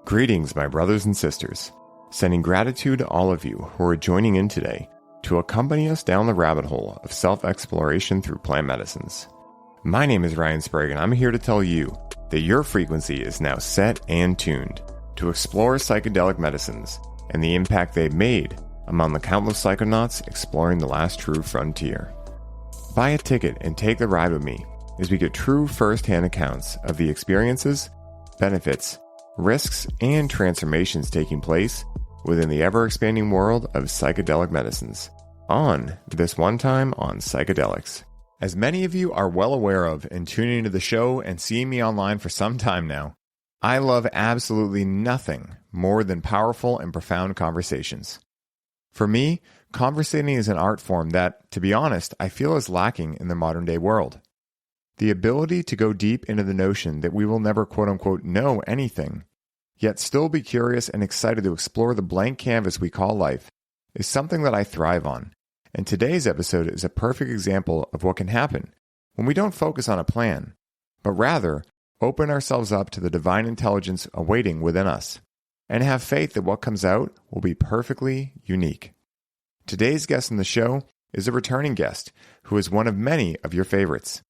Greetings, my brothers and sisters. Sending gratitude to all of you who are joining in today to accompany us down the rabbit hole of self-exploration through plant medicines. My name is Ryan Sprague, and I'm here to tell you that your frequency is now set and tuned to explore psychedelic medicines and the impact they've made among the countless psychonauts exploring the last true frontier. Buy a ticket and take the ride with me as we get true first-hand accounts of the experiences, benefits, risks, and transformations taking place within the ever-expanding world of psychedelic medicines on This One Time on Psychedelics. As many of you are well aware of and tuning into the show and seeing me online for some time now, I love absolutely nothing more than powerful and profound conversations. For me, conversating is an art form that, to be honest, I feel is lacking in the modern day world. The ability to go deep into the notion that we will never quote-unquote know anything, yet still be curious and excited to explore the blank canvas we call life, is something that I thrive on. And today's episode is a perfect example of what can happen when we don't focus on a plan, but rather open ourselves up to the divine intelligence awaiting within us, and have faith that what comes out will be perfectly unique. Today's guest on the show is a returning guest who is one of many of your favorites.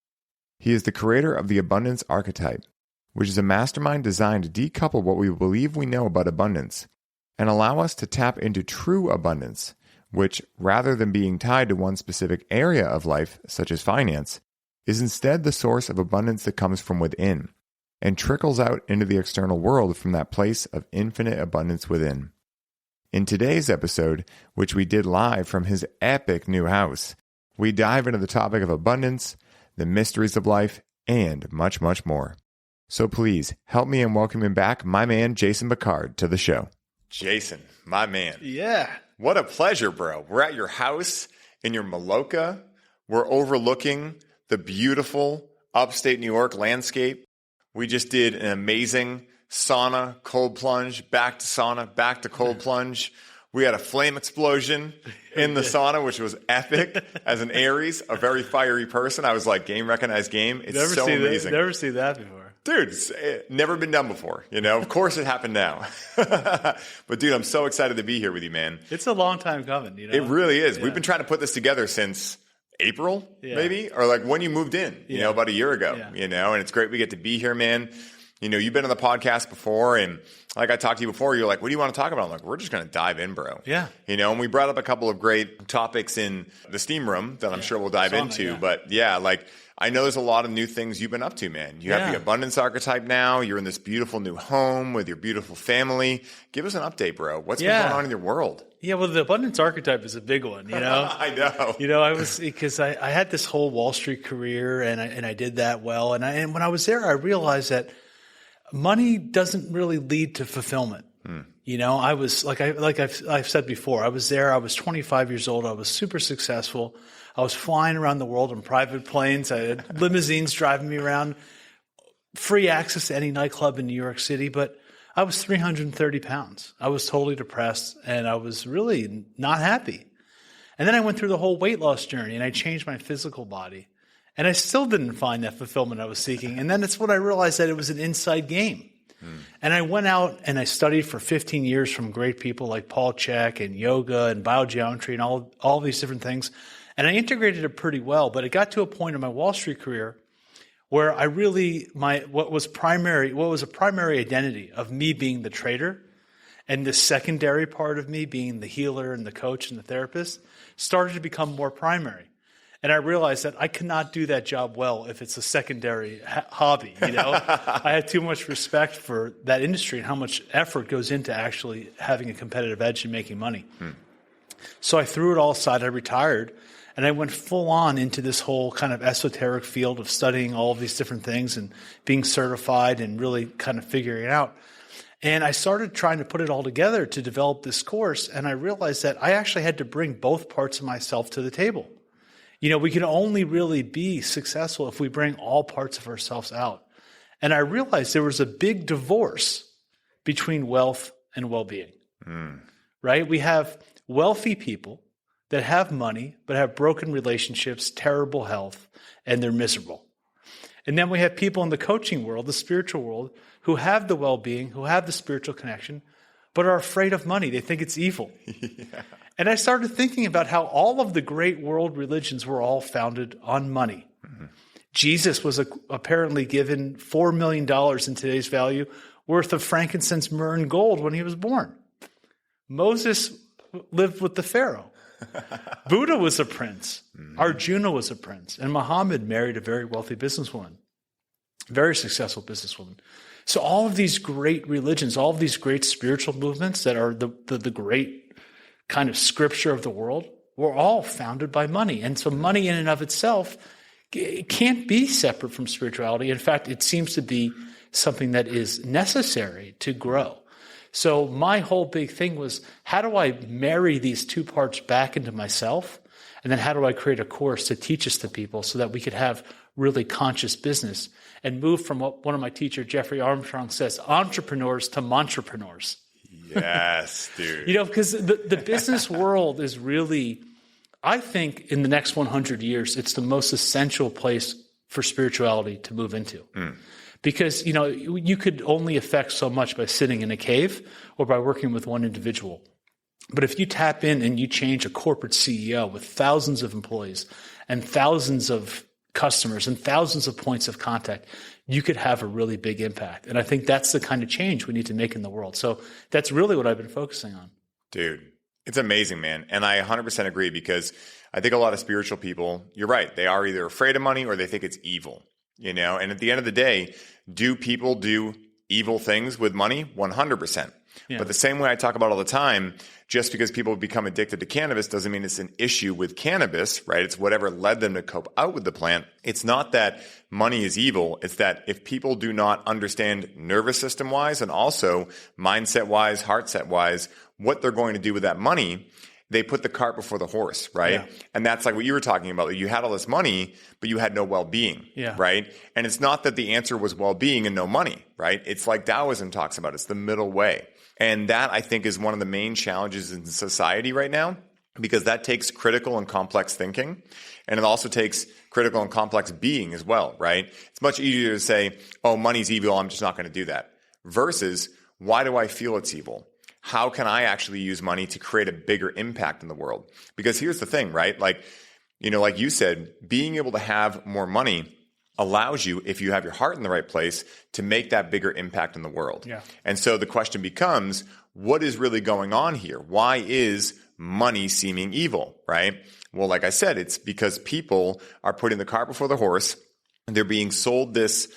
He is the creator of the Abundance Archetype, which is a mastermind designed to decouple what we believe we know about abundance and allow us to tap into true abundance, which, rather than being tied to one specific area of life, such as finance, is instead the source of abundance that comes from within and trickles out into the external world from that place of infinite abundance within. In today's episode, which we did live from his epic new house, we dive into the topic of abundance, the mysteries of life, and much, much more. So please help me in welcoming back my man, Jason Pickard, to the show. Jason, my man. Yeah. What a pleasure, bro. We're at your house in your Maloka. We're overlooking the beautiful upstate New York landscape. We just did an amazing sauna, cold plunge, back to sauna, back to cold plunge. We had a flame explosion in the sauna, which was epic. As an Aries, a very fiery person, I was like, game recognized game. It's so amazing. Never seen that before. Dude, it's never been done before. You know, of course it happened now. But dude, I'm so excited to be here with you, man. It's a long time coming, you know? It really is. Yeah. We've been trying to put this together since April, maybe, or like when you moved in, you know, about a year ago, you know, and it's great we get to be here, man. You know, you've been on the podcast before, and like I talked to you before, you're like, what do you want to talk about? I'm like, we're just going to dive in, bro. Yeah. You know, and we brought up a couple of great topics in the steam room that I'm sure we'll dive into. Yeah. But yeah, like I know there's a lot of new things you've been up to, man. You have the Abundance Archetype now. You're in this beautiful new home with your beautiful family. Give us an update, bro. What's been going on in your world? Yeah, well, the Abundance Archetype is a big one, you know? I know. You know, because I had this whole Wall Street career, and I did that well. And when I was there, I realized that money doesn't really lead to fulfillment. You know, I was I've said before, I was there. I was 25 years old. I was super successful. I was flying around the world in private planes. I had limousines driving me around, free access to any nightclub in New York City. But I was 330 pounds. I was totally depressed, and I was really not happy. And then I went through the whole weight loss journey, and I changed my physical body. And I still didn't find that fulfillment I was seeking. And then that's when I realized that it was an inside game. And I went out and I studied for 15 years from great people like Paul Chek and yoga and biogeometry and all these different things. And I integrated it pretty well. But it got to a point in my Wall Street career where I really, what was a primary identity of me being the trader and the secondary part of me being the healer and the coach and the therapist started to become more primary. And I realized that I cannot do that job well if it's a secondary hobby, you know? I had too much respect for that industry and how much effort goes into actually having a competitive edge and making money. So I threw it all aside. I retired, and I went full on into this whole kind of esoteric field of studying all of these different things and being certified and really kind of figuring it out. And I started trying to put it all together to develop this course, and I realized that I actually had to bring both parts of myself to the table. You know, we can only really be successful if we bring all parts of ourselves out. And I realized there was a big divorce between wealth and well-being, right? We have wealthy people that have money but have broken relationships, terrible health, and they're miserable. And then we have people in the coaching world, the spiritual world, who have the well-being, who have the spiritual connection, but are afraid of money. They think it's evil. Yeah. And I started thinking about how all of the great world religions were all founded on money. Mm-hmm. Jesus was apparently given $4 million in today's value worth of frankincense, myrrh, and gold when he was born. Moses lived with the Pharaoh. Buddha was a prince. Arjuna was a prince. And Muhammad married a very wealthy businesswoman, very successful businesswoman. So all of these great religions, all of these great spiritual movements that are the great kind of scripture of the world were all founded by money. And so money in and of itself, it can't be separate from spirituality. In fact, it seems to be something that is necessary to grow. So my whole big thing was, how do I marry these two parts back into myself? And then how do I create a course to teach this to people so that we could have really conscious business and move from what one of my teachers, Jeffrey Armstrong, says, entrepreneurs to montrepreneurs. Yes, dude. Because the business world is really, I think in the next 100 years, it's the most essential place for spirituality to move into. Because, you could only affect so much by sitting in a cave or by working with one individual. But if you tap in and you change a corporate CEO with thousands of employees and thousands of customers and thousands of points of contact, you could have a really big impact. And I think that's the kind of change we need to make in the world. So that's really what I've been focusing on. Dude, it's amazing, man. And I 100% agree, because I think a lot of spiritual people, you're right, they are either afraid of money or they think it's evil. And at the end of the day, do people do evil things with money? 100%. Yeah. But the same way I talk about all the time, just because people become addicted to cannabis doesn't mean it's an issue with cannabis, right? It's whatever led them to cope out with the plant. It's not that money is evil. It's that if people do not understand nervous system wise and also mindset wise, heart set wise, what they're going to do with that money, they put the cart before the horse, right? Yeah. And that's like what you were talking about. You had all this money, but you had no well-being, right? And it's not that the answer was well-being and no money, right? It's like Taoism talks about. It's the middle way. And that, I think, is one of the main challenges in society right now, because that takes critical and complex thinking. And it also takes critical and complex being as well, right? It's much easier to say, oh, money's evil, I'm just not going to do that. Versus, why do I feel it's evil? How can I actually use money to create a bigger impact in the world? Because here's the thing, right? Like you said, being able to have more money allows you, if you have your heart in the right place, to make that bigger impact in the world. Yeah. And so the question becomes, what is really going on here? Why is money seeming evil, right? Well, like I said, it's because people are putting the cart before the horse. And they're being sold this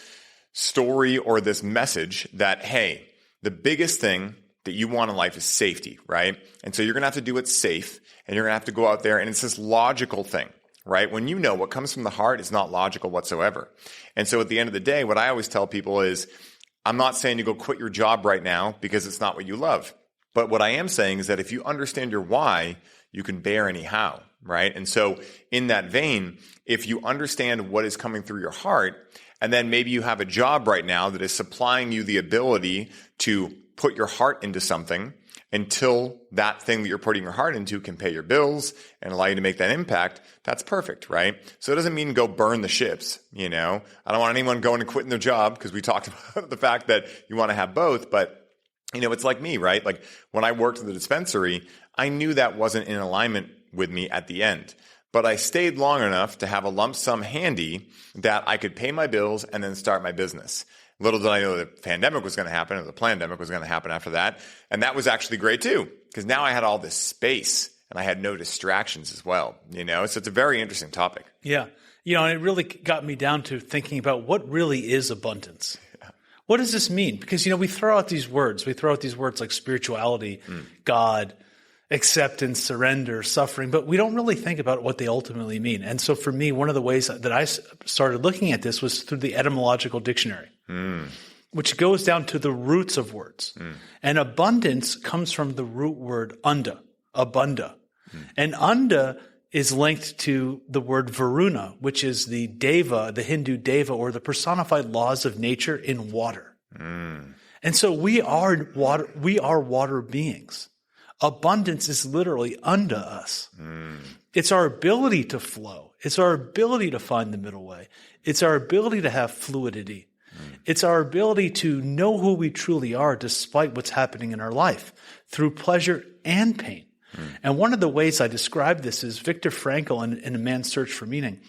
story or this message that, hey, the biggest thing that you want in life is safety, right? And so you're going to have to do what's safe, and you're going to have to go out there, and it's this logical thing, right? When you know what comes from the heart is not logical whatsoever. And so at the end of the day, what I always tell people is, I'm not saying you go quit your job right now because it's not what you love. But what I am saying is that if you understand your why, you can bear any how, right? And so in that vein, if you understand what is coming through your heart, and then maybe you have a job right now that is supplying you the ability to put your heart into something until that thing that you're putting your heart into can pay your bills and allow you to make that impact, that's perfect, right? So it doesn't mean go burn the ships, I don't want anyone going and quitting their job, because we talked about the fact that you want to have both. But, it's like me, right? Like when I worked at the dispensary, I knew that wasn't in alignment with me at the end. But I stayed long enough to have a lump sum handy that I could pay my bills and then start my business. Little did I know the pandemic was going to happen, or the pandemic was going to happen after that. And that was actually great too, because now I had all this space and I had no distractions as well, So it's a very interesting topic. Yeah. And it really got me down to thinking about what really is abundance. Yeah. What does this mean? Because, we throw out these words. We throw out these words like spirituality, God, acceptance, surrender, suffering, but we don't really think about what they ultimately mean. And so for me, one of the ways that I started looking at this was through the etymological dictionary, which goes down to the roots of words. And abundance comes from the root word unda, abunda. And unda is linked to the word Varuna, which is the deva, the Hindu deva, or the personified laws of nature in water. And so we are water beings. Abundance is literally unda us. It's our ability to flow. It's our ability to find the middle way. It's our ability to have fluidity. It's our ability to know who we truly are despite what's happening in our life through pleasure and pain. And one of the ways I describe this is Viktor Frankl in A Man's Search for Meaning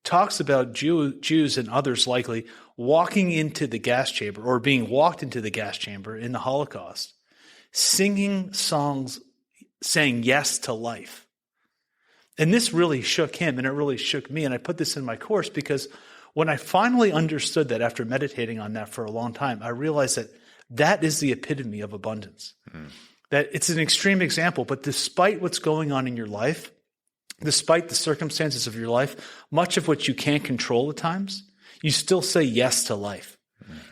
talks about Jews and others likely walking into the gas chamber or being walked into the gas chamber in the Holocaust, singing songs, saying yes to life. And this really shook him and it really shook me. And I put this in my course because when I finally understood that after meditating on that for a long time, I realized that that is the epitome of abundance. That it's an extreme example, but despite what's going on in your life, despite the circumstances of your life, much of which you can't control at times, you still say yes to life.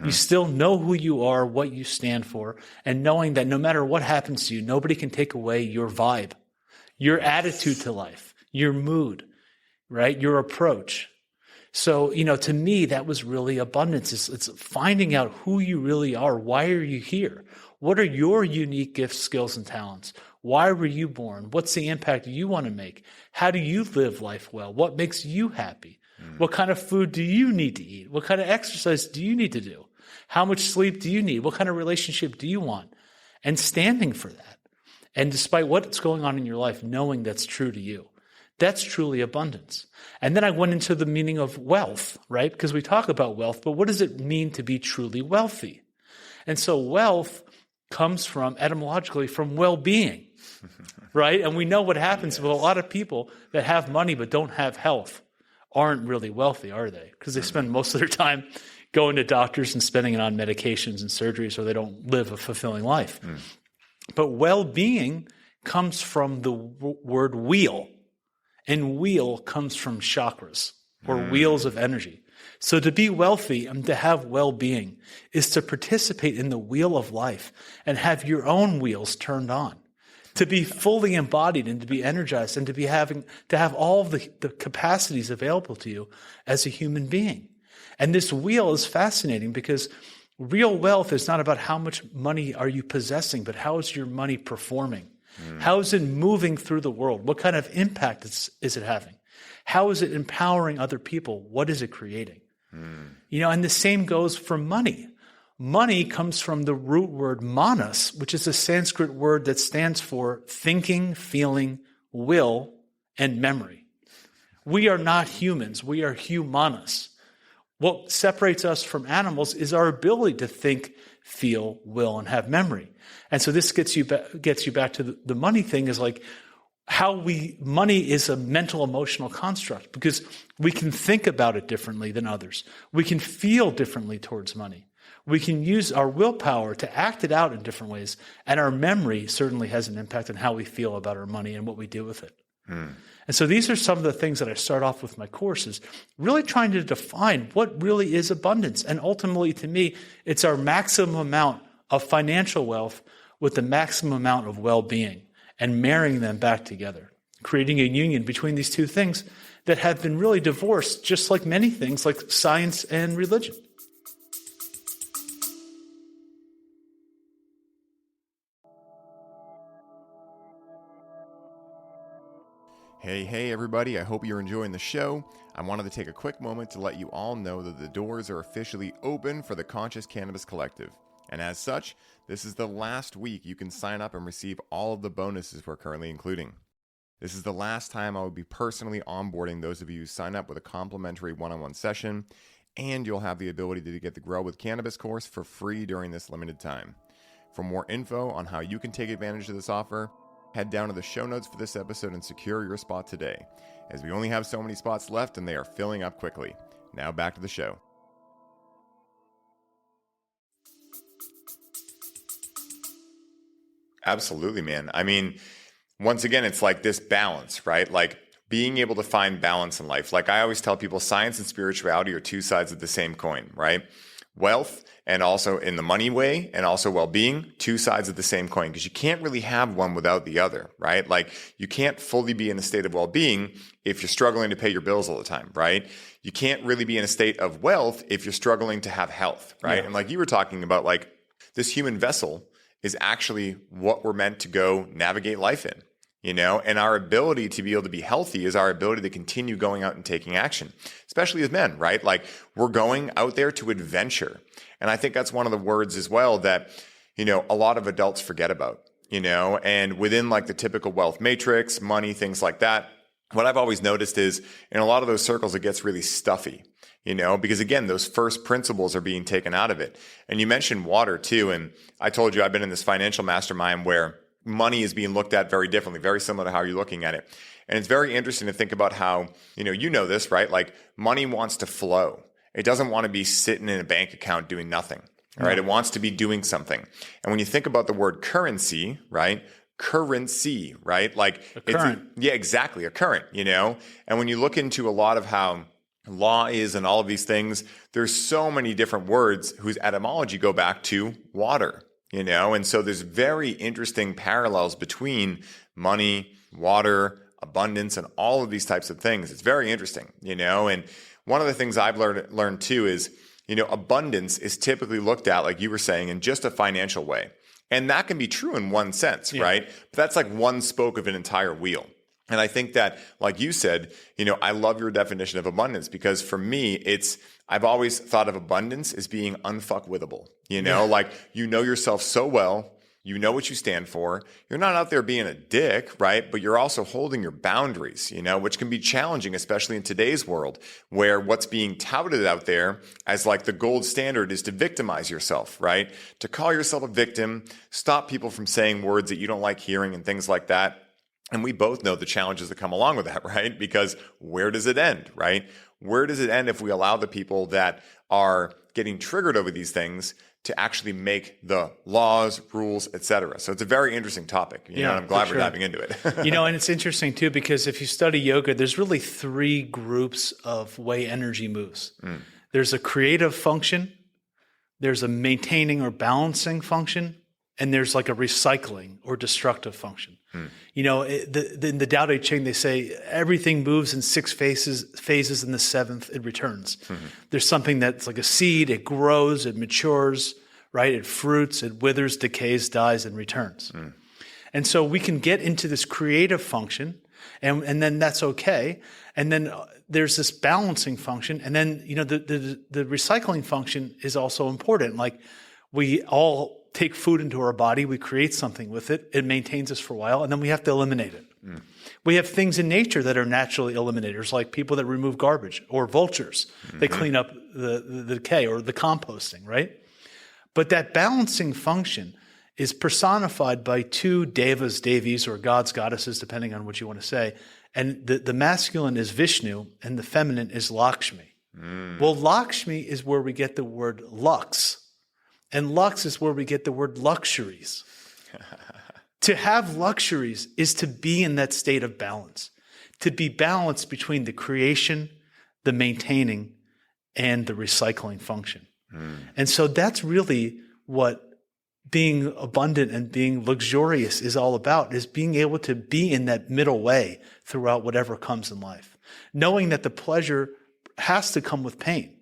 You still know who you are, what you stand for, and knowing that no matter what happens to you, nobody can take away your vibe, your attitude to life, your mood, right? Your approach. So, to me, that was really abundance. It's finding out who you really are. Why are you here? What are your unique gifts, skills, and talents? Why were you born? What's the impact you want to make? How do you live life well? What makes you happy? What kind of food do you need to eat? What kind of exercise do you need to do? How much sleep do you need? What kind of relationship do you want? And standing for that. And despite what's going on in your life, knowing that's true to you. That's truly abundance. And then I went into the meaning of wealth, right? Because we talk about wealth, but what does it mean to be truly wealthy? And so wealth comes from, etymologically, from well-being, right? And we know what happens with a lot of people that have money but don't have health aren't really wealthy, are they? Because they spend most of their time going to doctors and spending it on medications and surgeries, or they don't live a fulfilling life. But well-being comes from the word wheel. And wheel comes from chakras or wheels of energy. So to be wealthy and to have well-being is to participate in the wheel of life and have your own wheels turned on, to be fully embodied and to be energized and to have all of the capacities available to you as a human being. And this wheel is fascinating because real wealth is not about how much money are you possessing, but how is your money performing? How is it moving through the world? What kind of impact is it having? How is it empowering other people? What is it creating? And the same goes for money. Money comes from the root word manas, which is a Sanskrit word that stands for thinking, feeling, will, and memory. We are not humans. We are humanas. What separates us from animals is our ability to think, feel, will, and have memory. And so this gets you back to the money thing is like money is a mental emotional construct because we can think about it differently than others. We can feel differently towards money. We can use our willpower to act it out in different ways. And our memory certainly has an impact on how we feel about our money and what we do with it. And so these are some of the things that I start off with my courses, really trying to define what really is abundance. And ultimately, to me, it's our maximum amount of financial wealth with the maximum amount of well-being and marrying them back together, creating a union between these two things that have been really divorced, just like many things like science and religion. Hey everybody, I hope you're enjoying the show. I wanted to take a quick moment to let you all know that the doors are officially open for the Conscious Cannabis Collective. And as such, this is the last week you can sign up and receive all of the bonuses we're currently including. This is the last time I will be personally onboarding those of you who sign up with a complimentary one-on-one session, and you'll have the ability to get the Grow with Cannabis course for free during this limited time. For more info on how you can take advantage of this offer, head down to the show notes for this episode and secure your spot today, as we only have so many spots left and they are filling up quickly. Now back to the show. Absolutely, man. I mean, once again, it's like this balance, right? Like being able to find balance in life. Like I always tell people, science and spirituality are two sides of the same coin, right? Wealth and also in the money way and also well-being, two sides of the same coin, because you can't really have one without the other, right? Like you can't fully be in a state of well-being if you're struggling to pay your bills all the time, right? You can't really be in a state of wealth if you're struggling to have health, right? Yeah. And like you were talking about, like this human vessel is actually what we're meant to go navigate life in. and our ability to be able to be healthy is our ability to continue going out and taking action, especially as men, right? Like we're going out there to adventure. And I think that's one of the words as well that, a lot of adults forget about, and within like the typical wealth matrix, money, things like that. What I've always noticed is in a lot of those circles, it gets really stuffy, because again, those first principles are being taken out of it. And you mentioned water too. And I told you I've been in this financial mastermind where money is being looked at very differently, very similar to how you're looking at it. And it's very interesting to think about how, this, right? Like money wants to flow. It doesn't want to be sitting in a bank account doing nothing, right? It wants to be doing something. And when you think about the word currency, right? Currency, right? Like a current. Yeah, exactly. A current, And when you look into a lot of how law is and all of these things, there's so many different words whose etymology go back to water, And so there's very interesting parallels between money, water, abundance, and all of these types of things. It's very interesting, And one of the things I've learned too is, abundance is typically looked at, like you were saying, in just a financial way. And that can be true in one sense, right? But that's like one spoke of an entire wheel. And I think that, like you said, I love your definition of abundance because for me, I've always thought of abundance as being unfuckwithable, like you know yourself so well, you know what you stand for. You're not out there being a dick, right? But you're also holding your boundaries, which can be challenging, especially in today's world where what's being touted out there as like the gold standard is to victimize yourself, right? To call yourself a victim, stop people from saying words that you don't like hearing and things like that. And we both know the challenges that come along with that, right? Because where does it end, right? Where does it end if we allow the people that are getting triggered over these things to actually make the laws, rules, etc.? So it's a very interesting topic. And I'm glad we're diving into it. And it's interesting too, because if you study yoga, there's really three groups of way energy moves. There's a creative function, there's a maintaining or balancing function, and there's like a recycling or destructive function. In the Tao Te Ching, they say everything moves in 6 phases, in the 7th, it returns. There's something that's like a seed, it grows, it matures, right? It fruits, it withers, decays, dies, and returns. And so we can get into this creative function, and then that's okay. And then there's this balancing function, and then, the recycling function is also important. Like we all take food into our body, we create something with it, it maintains us for a while, and then we have to eliminate it. We have things in nature that are naturally eliminators, like people that remove garbage, or vultures. They clean up the decay, or the composting, right? But that balancing function is personified by 2 devas, devis, or gods, goddesses, depending on what you want to say. And the masculine is Vishnu, and the feminine is Lakshmi. Well, Lakshmi is where we get the word lux. And lux is where we get the word luxuries. To have luxuries is to be in that state of balance, to be balanced between the creation, the maintaining, and the recycling function. And so that's really what being abundant and being luxurious is all about, is being able to be in that middle way throughout whatever comes in life. Knowing that the pleasure has to come with pain.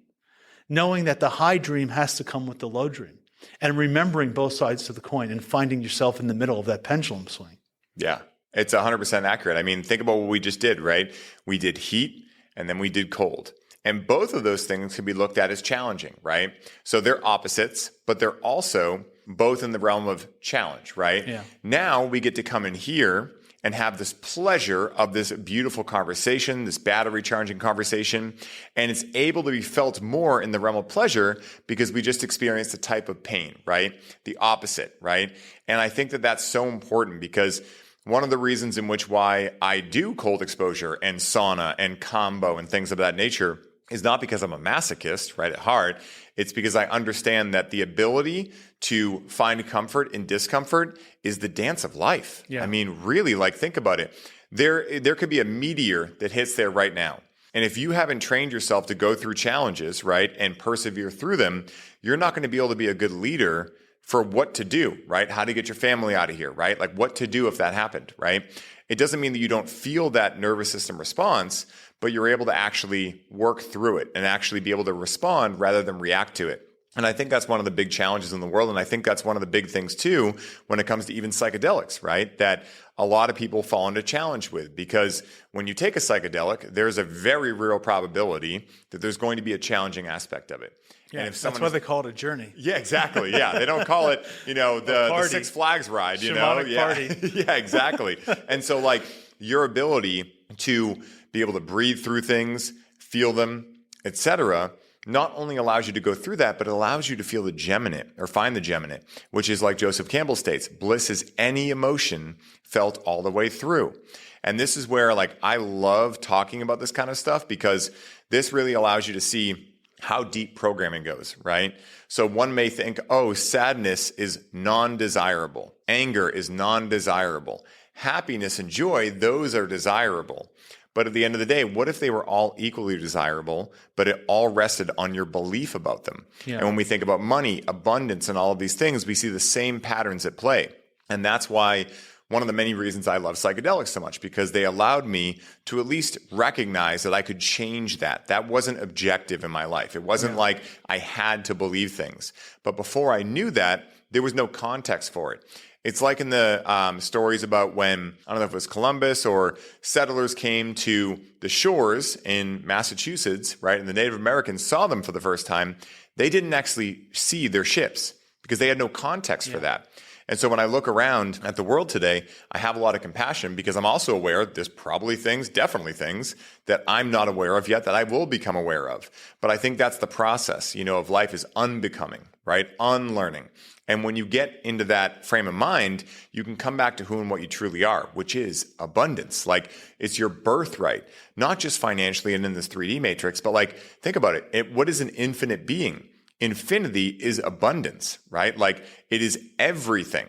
Knowing that the high dream has to come with the low dream. And remembering both sides of the coin and finding yourself in the middle of that pendulum swing. Yeah, it's 100% accurate. I mean, think about what we just did, right? We did heat and then we did cold. And both of those things can be looked at as challenging, right? So they're opposites, but they're also both in the realm of challenge, right? Yeah. Now we get to come in here and have this pleasure of this beautiful conversation, this battery charging conversation. And it's able to be felt more in the realm of pleasure because we just experienced a type of pain, right? The opposite, right? And I think that that's so important because one of the reasons in which why I do cold exposure and sauna and combo and things of that nature is not because I'm a masochist, right, at heart. It's because I understand that the ability to find comfort in discomfort is the dance of life. Yeah. I mean, really, like, think about it. There could be a meteor that hits there right now. And if you haven't trained yourself to go through challenges, right, and persevere through them, you're not going to be able to be a good leader for what to do, right? How to get your family out of here, right? Like what to do if that happened, right? It doesn't mean that you don't feel that nervous system response, but you're able to actually work through it and actually be able to respond rather than react to it. And I think that's one of the big challenges in the world. And I think that's one of the big things too, when it comes to even psychedelics, right? That a lot of people fall into challenge with, because when you take a psychedelic, there's a very real probability that there's going to be a challenging aspect of it. Yeah, and if that's why they call it a journey. Yeah, exactly. Yeah, they don't call it, the Six Flags ride, Shamanic party. Yeah, exactly. And so like your ability to be able to breathe through things, feel them, etc., not only allows you to go through that, but it allows you to feel the gem in it, or find the gem in it, which is like Joseph Campbell states, bliss is any emotion felt all the way through. And this is where like I love talking about this kind of stuff, because this really allows you to see how deep programming goes, right? So one may think, oh, sadness is non-desirable. Anger is non-desirable. Happiness and joy, those are desirable. But at the end of the day, what if they were all equally desirable, but it all rested on your belief about them? Yeah. And when we think about money, abundance, and all of these things, we see the same patterns at play. And that's why one of the many reasons I love psychedelics so much, because they allowed me to at least recognize that I could change that. That wasn't objective in my life. It wasn't like I had to believe things. But before I knew that, there was no context for it. It's like in the stories about when, I don't know if it was Columbus or settlers came to the shores in Massachusetts, right? And the Native Americans saw them for the first time. They didn't actually see their ships because they had no context for that. And so when I look around at the world today, I have a lot of compassion, because I'm also aware there's probably things, definitely things that I'm not aware of yet that I will become aware of. But I think that's the process, of life, is unbecoming, right? Unlearning. And when you get into that frame of mind, you can come back to who and what you truly are, which is abundance. Like, it's your birthright, not just financially and in this 3D matrix, but like, think about it. What is an infinite being? Infinity is abundance, right? Like, it is everything,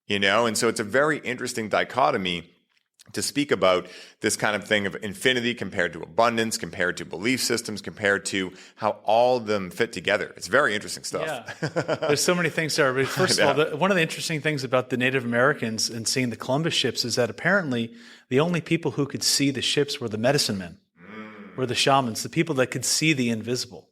And so it's a very interesting dichotomy to speak about this kind of thing of infinity compared to abundance, compared to belief systems, compared to how all of them fit together. It's very interesting stuff. Yeah. There's so many things there. But first of all, one of the interesting things about the Native Americans and seeing the Columbus ships is that apparently the only people who could see the ships were the medicine men, were the shamans, the people that could see the invisible.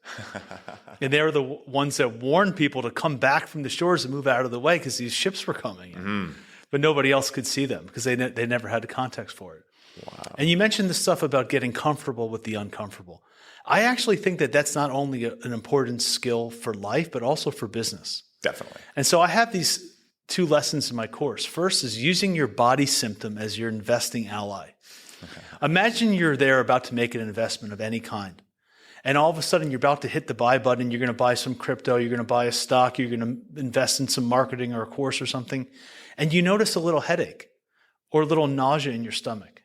And they were the ones that warned people to come back from the shores and move out of the way because these ships were coming in. Mm-hmm. But nobody else could see them because they never had the context for it. Wow. And you mentioned the stuff about getting comfortable with the uncomfortable. I actually think that that's not only an important skill for life, but also for business. Definitely. And so I have these 2 lessons in my course. First is using your body symptom as your investing ally. Okay. Imagine you're there about to make an investment of any kind. And all of a sudden, you're about to hit the buy button. You're going to buy some crypto. You're going to buy a stock. You're going to invest in some marketing or a course or something. And you notice a little headache or a little nausea in your stomach.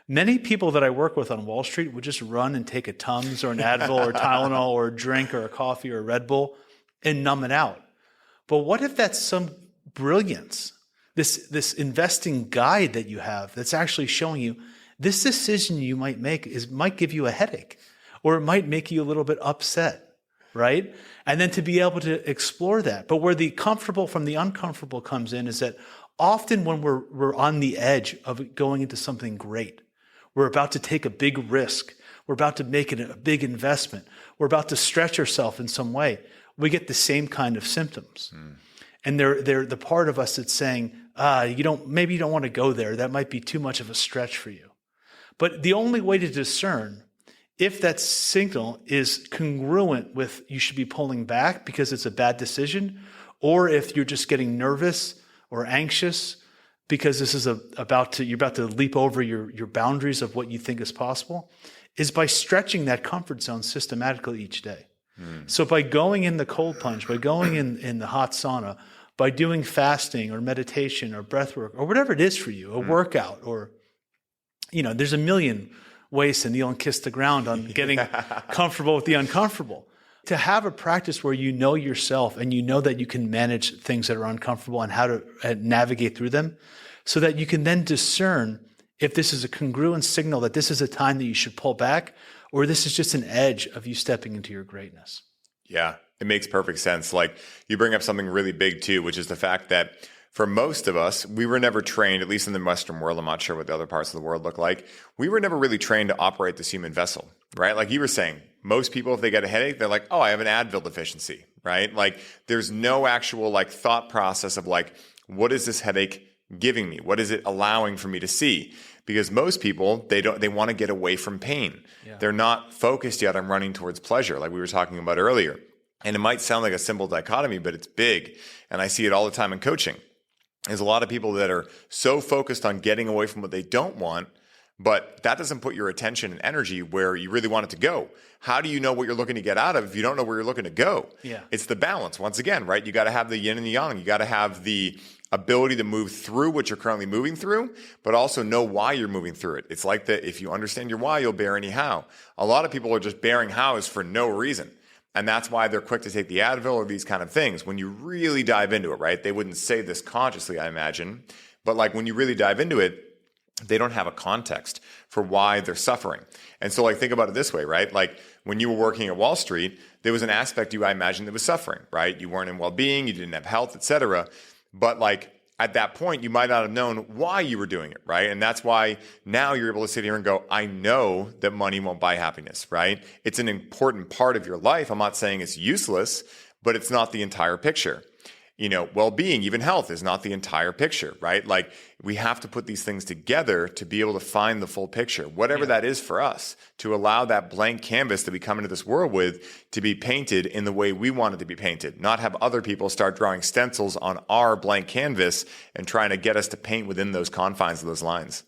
Many people that I work with on Wall Street would just run and take a Tums or an Advil or Tylenol or a drink or a coffee or a Red Bull and numb it out. But what if that's some brilliance, this investing guide that you have that's actually showing you this decision you might make might give you a headache, or it might make you a little bit upset, right? And then to be able to explore that. But where the comfortable from the uncomfortable comes in is that often when we're on the edge of going into something great, we're about to take a big risk, we're about to make it a big investment, we're about to stretch ourselves in some way, we get the same kind of symptoms. And they're the part of us that's saying, maybe you don't want to go there. That might be too much of a stretch for you. But the only way to discern if that signal is congruent with you should be pulling back because it's a bad decision, or if you're just getting nervous or anxious because this is you're about to leap over your boundaries of what you think is possible, is by stretching that comfort zone systematically each day. So by going in the cold plunge, by going in the hot sauna, by doing fasting or meditation or breath work or whatever it is for you, a workout, or, there's a million ways to kneel and kiss the ground on getting comfortable with the uncomfortable. To have a practice where you know yourself and you know that you can manage things that are uncomfortable and how to navigate through them, so that you can then discern if this is a congruent signal that this is a time that you should pull back, or this is just an edge of you stepping into your greatness. Yeah, it makes perfect sense. Like, you bring up something really big too, which is the fact that for most of us, we were never trained, at least in the Western world, I'm not sure what the other parts of the world look like, we were never really trained to operate this human vessel, right? Like you were saying, most people, if they get a headache, they're like, oh, I have an Advil deficiency, right? Like there's no actual like thought process of like, what is this headache giving me? What is it allowing for me to see? Because most people, they want to get away from pain. Yeah. They're not focused yet on running towards pleasure, like we were talking about earlier. And it might sound like a simple dichotomy, but it's big. And I see it all the time in coaching. There's a lot of people that are so focused on getting away from what they don't want, but that doesn't put your attention and energy where you really want it to go. How do you know what you're looking to get out of if you don't know where you're looking to go? Yeah. It's the balance. Once again, right? You got to have the yin and the yang. You got to have the ability to move through what you're currently moving through, but also know why you're moving through it. It's like that if you understand your why, you'll bear any how. A lot of people are just bearing hows for no reason. And that's why they're quick to take the Advil or these kind of things. When you really dive into it, right? They wouldn't say this consciously, I imagine. But like when you really dive into it, they don't have a context for why they're suffering. And so like think about it this way, right? Like when you were working at Wall Street, there was an aspect you, I imagine, that was suffering, right? You weren't in well-being, you didn't have health, etc. But like at that point, you might not have known why you were doing it, right? And that's why now you're able to sit here and go, I know that money won't buy happiness, right? It's an important part of your life. I'm not saying it's useless, but it's not the entire picture. You know, well-being, even health is not the entire picture, right? Like we have to put these things together to be able to find the full picture, whatever that is for us, to allow that blank canvas that we come into this world with to be painted in the way we want it to be painted, not have other people start drawing stencils on our blank canvas and trying to get us to paint within those confines of those lines.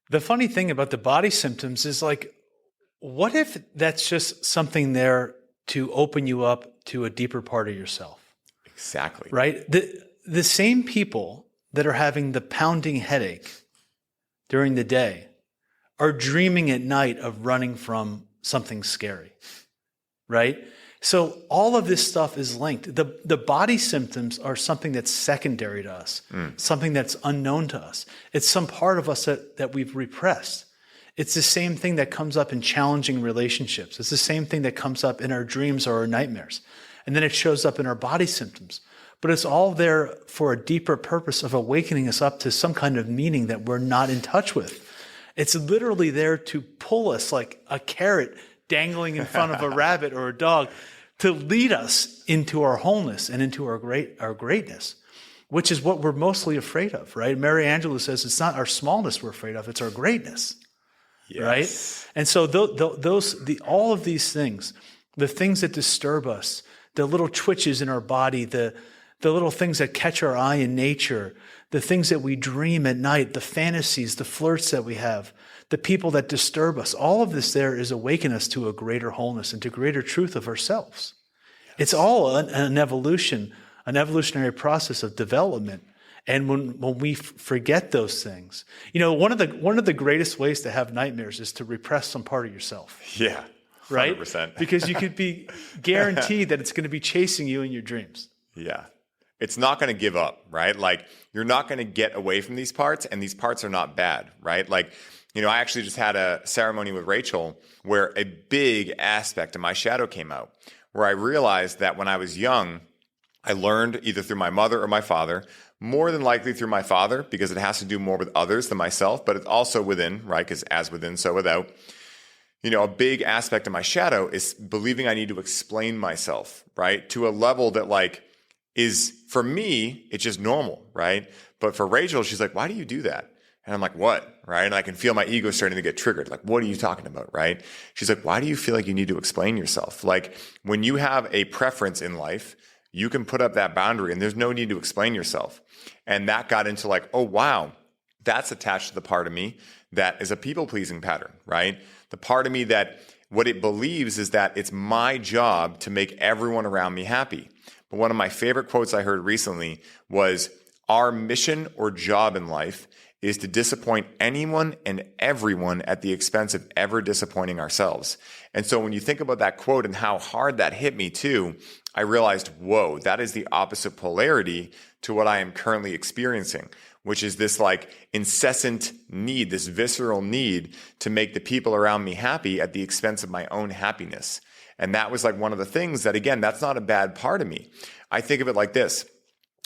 The funny thing about the body symptoms is like, what if that's just something there to open you up to a deeper part of yourself? Exactly. Right? The same people that are having the pounding headache during the day are dreaming at night of running from something scary. Right? So all of this stuff is linked. The body symptoms are something that's secondary to us, something that's unknown to us. It's some part of us that we've repressed. It's the same thing that comes up in challenging relationships. It's the same thing that comes up in our dreams or our nightmares. And then it shows up in our body symptoms. But it's all there for a deeper purpose of awakening us up to some kind of meaning that we're not in touch with. It's literally there to pull us like a carrot dangling in front of a rabbit or a dog to lead us into our wholeness and into our greatness, which is what we're mostly afraid of, right? Mary Angelou says it's not our smallness we're afraid of, it's our greatness, right? And so all of these things, the things that disturb us, the little twitches in our body, the little things that catch our eye in nature, the things that we dream at night, the fantasies, the flirts that we have, the people that disturb us, all of this there is awaken us to a greater wholeness and to greater truth of ourselves. Yes. It's all an evolution, an evolutionary process of development. And when we forget those things, you know, one of the greatest ways to have nightmares is to repress some part of yourself. Yeah. 100%. Right? Because you could be guaranteed that it's going to be chasing you in your dreams. Yeah. It's not going to give up, right? Like you're not going to get away from these parts, and these parts are not bad, right? Like, you know, I actually just had a ceremony with Rachel where a big aspect of my shadow came out, where I realized that when I was young, I learned either through my mother or my father, more than likely through my father, because it has to do more with others than myself, but it's also within, right? Because as within, so without. You know, a big aspect of my shadow is believing I need to explain myself, right? To a level that like is, for me, it's just normal, right? But for Rachel, she's like, why do you do that? And I'm like, what? Right? And I can feel my ego starting to get triggered. Like, what are you talking about? Right? She's like, why do you feel like you need to explain yourself? Like when you have a preference in life, you can put up that boundary and there's no need to explain yourself. And that got into like, oh, wow, that's attached to the part of me that is a people-pleasing pattern, right? The part of me that what it believes is that it's my job to make everyone around me happy. But one of my favorite quotes I heard recently was, our mission or job in life is to disappoint anyone and everyone at the expense of ever disappointing ourselves. And so when you think about that quote and how hard that hit me too, I realized, whoa, that is the opposite polarity to what I am currently experiencing, which is this like incessant need, this visceral need to make the people around me happy at the expense of my own happiness. And that was like one of the things that, again, that's not a bad part of me. I think of it like this.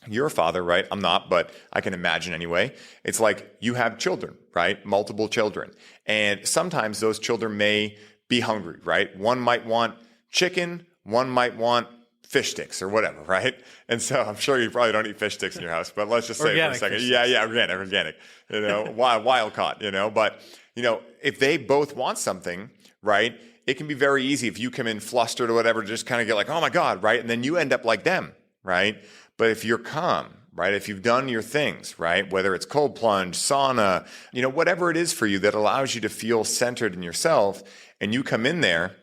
You're a father, right? I'm not, but I can imagine anyway. It's like you have children, right? Multiple children. And sometimes those children may be hungry, right? One might want chicken. One might want fish sticks or whatever, right? And so I'm sure you probably don't eat fish sticks in your house, but let's just say Organic for a second, fish yeah, organic, wild caught, but if they both want something, right? It can be very easy if you come in flustered or whatever, just kind of get like, oh my God, right? And then you end up like them, right? But if you're calm, right? If you've done your things, right? Whether it's cold plunge, sauna, whatever it is for you that allows you to feel centered in yourself, and you come in there,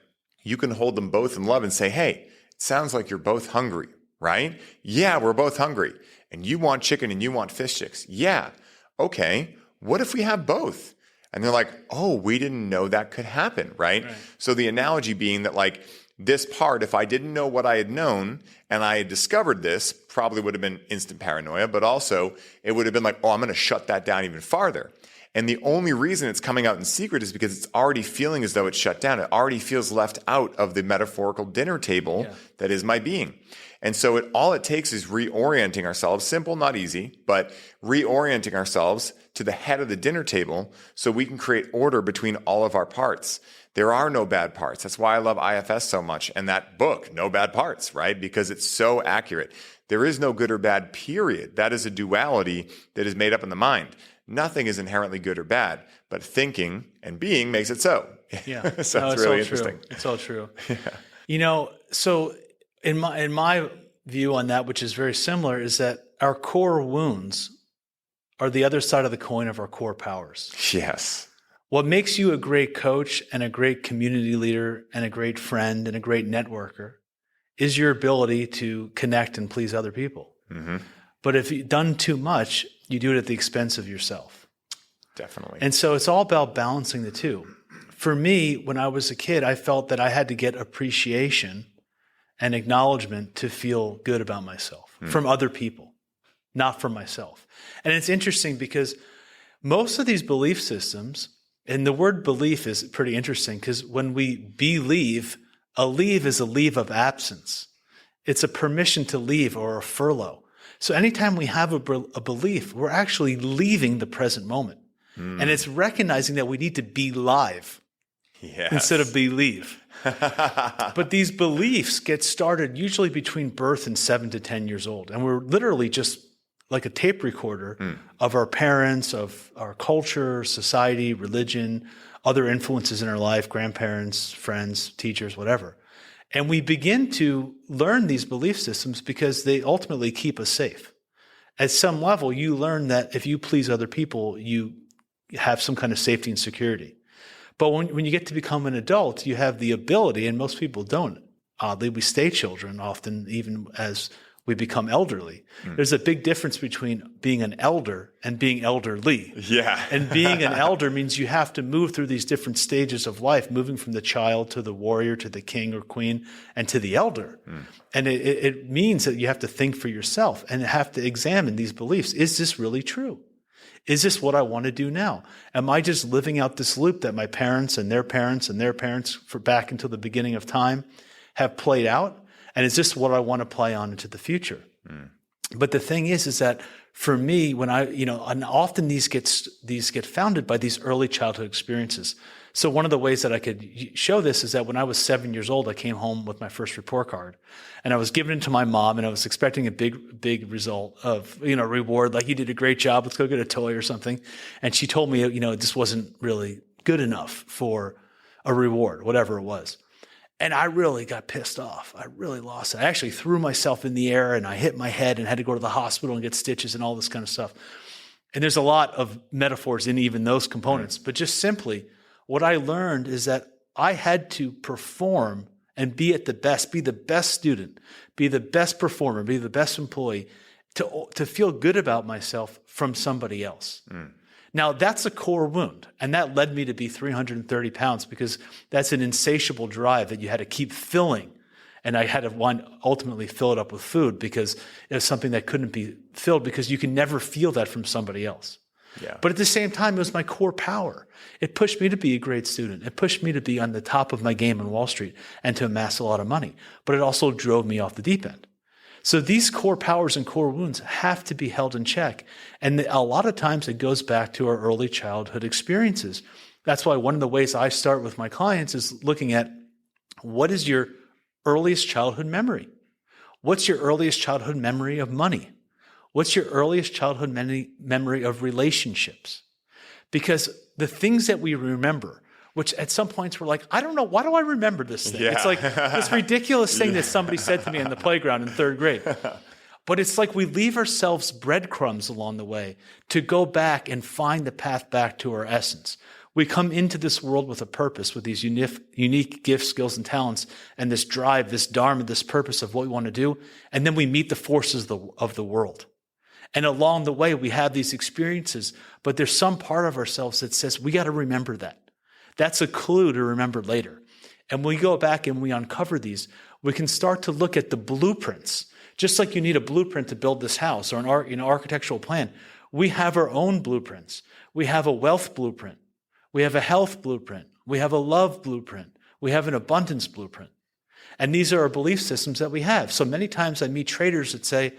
you can hold them both in love and say, hey, it sounds like you're both hungry, right? Yeah, we're both hungry. And you want chicken and you want fish sticks. Yeah. Okay. What if we have both? And they're like, oh, we didn't know that could happen, right? So the analogy being that like this part, if I didn't know what I had known and I had discovered this, probably would have been instant paranoia, but also it would have been like, oh, I'm going to shut that down even farther. And the only reason it's coming out in secret is because it's already feeling as though it's shut down. It already feels left out of the metaphorical dinner table that is my being. And so all it takes is reorienting ourselves, simple, not easy, but reorienting ourselves to the head of the dinner table so we can create order between all of our parts. There are no bad parts. That's why I love IFS so much. And that book, No Bad Parts, right? Because it's so accurate. There is no good or bad, period. That is a duality that is made up in the mind. Nothing is inherently good or bad, but thinking and being makes it so. Yeah. So it's really interesting. It's all true. So in my view on that, which is very similar, is that our core wounds are the other side of the coin of our core powers. Yes. What makes you a great coach and a great community leader and a great friend and a great networker is your ability to connect and please other people. Mm-hmm. But if you've done too much, you do it at the expense of yourself. Definitely. And so it's all about balancing the two. For me, when I was a kid, I felt that I had to get appreciation and acknowledgement to feel good about myself from other people, not from myself. And it's interesting because most of these belief systems, and the word belief is pretty interesting because when we believe, a leave is a leave of absence. It's a permission to leave or a furlough. So anytime we have a belief, we're actually leaving the present moment. And it's recognizing that we need to be live instead of believe. But these beliefs get started usually between birth and 7 to 10 years old. And we're literally just like a tape recorder of our parents, of our culture, society, religion, other influences in our life, grandparents, friends, teachers, whatever. And we begin to learn these belief systems because they ultimately keep us safe. At some level, you learn that if you please other people, you have some kind of safety and security. But when you get to become an adult, you have the ability, and most people don't. Oddly, we stay children often, even as we become elderly. There's a big difference between being an elder and being elderly. Yeah. And being an elder means you have to move through these different stages of life, moving from the child to the warrior to the king or queen and to the elder. And it means that you have to think for yourself and have to examine these beliefs. Is this really true? Is this what I want to do now? Am I just living out this loop that my parents and their parents and their parents for back until the beginning of time have played out? And is this what I want to play on into the future? But the thing is that for me, when and often these get founded by these early childhood experiences. So one of the ways that I could show this is that when I was 7 years old, I came home with my first report card, and I was giving it to my mom, and I was expecting a big result of reward, like you did a great job, let's go get a toy or something. And she told me this wasn't really good enough for a reward, whatever it was. And I really got pissed off. I really lost it. I actually threw myself in the air and I hit my head and had to go to the hospital and get stitches and all this kind of stuff. And there's a lot of metaphors in even those components. But just simply, what I learned is that I had to perform and be at the best, be the best student, be the best performer, be the best employee to feel good about myself from somebody else. Now, that's a core wound, and that led me to be 330 pounds because that's an insatiable drive that you had to keep filling, and I had to ultimately fill it up with food because it was something that couldn't be filled because you can never feel that from somebody else. Yeah. But at the same time, it was my core power. It pushed me to be a great student. It pushed me to be on the top of my game on Wall Street and to amass a lot of money. But it also drove me off the deep end. So these core powers and core wounds have to be held in check. And a lot of times it goes back to our early childhood experiences. That's why one of the ways I start with my clients is looking at what is your earliest childhood memory? What's your earliest childhood memory of money? What's your earliest childhood memory of relationships? Because the things that we remember, which at some points we're like, I don't know, why do I remember this thing? Yeah. It's like this ridiculous thing that somebody said to me on the playground in 3rd grade. But it's like we leave ourselves breadcrumbs along the way to go back and find the path back to our essence. We come into this world with a purpose, with these unique gifts, skills, and talents, and this drive, this dharma, this purpose of what we want to do. And then we meet the forces of the world. And along the way, we have these experiences, but there's some part of ourselves that says, we got to remember that. That's a clue to remember later. And when we go back and we uncover these, we can start to look at the blueprints. Just like you need a blueprint to build this house or an architectural plan, we have our own blueprints. We have a wealth blueprint. We have a health blueprint. We have a love blueprint. We have an abundance blueprint. And these are our belief systems that we have. So many times I meet traders that say,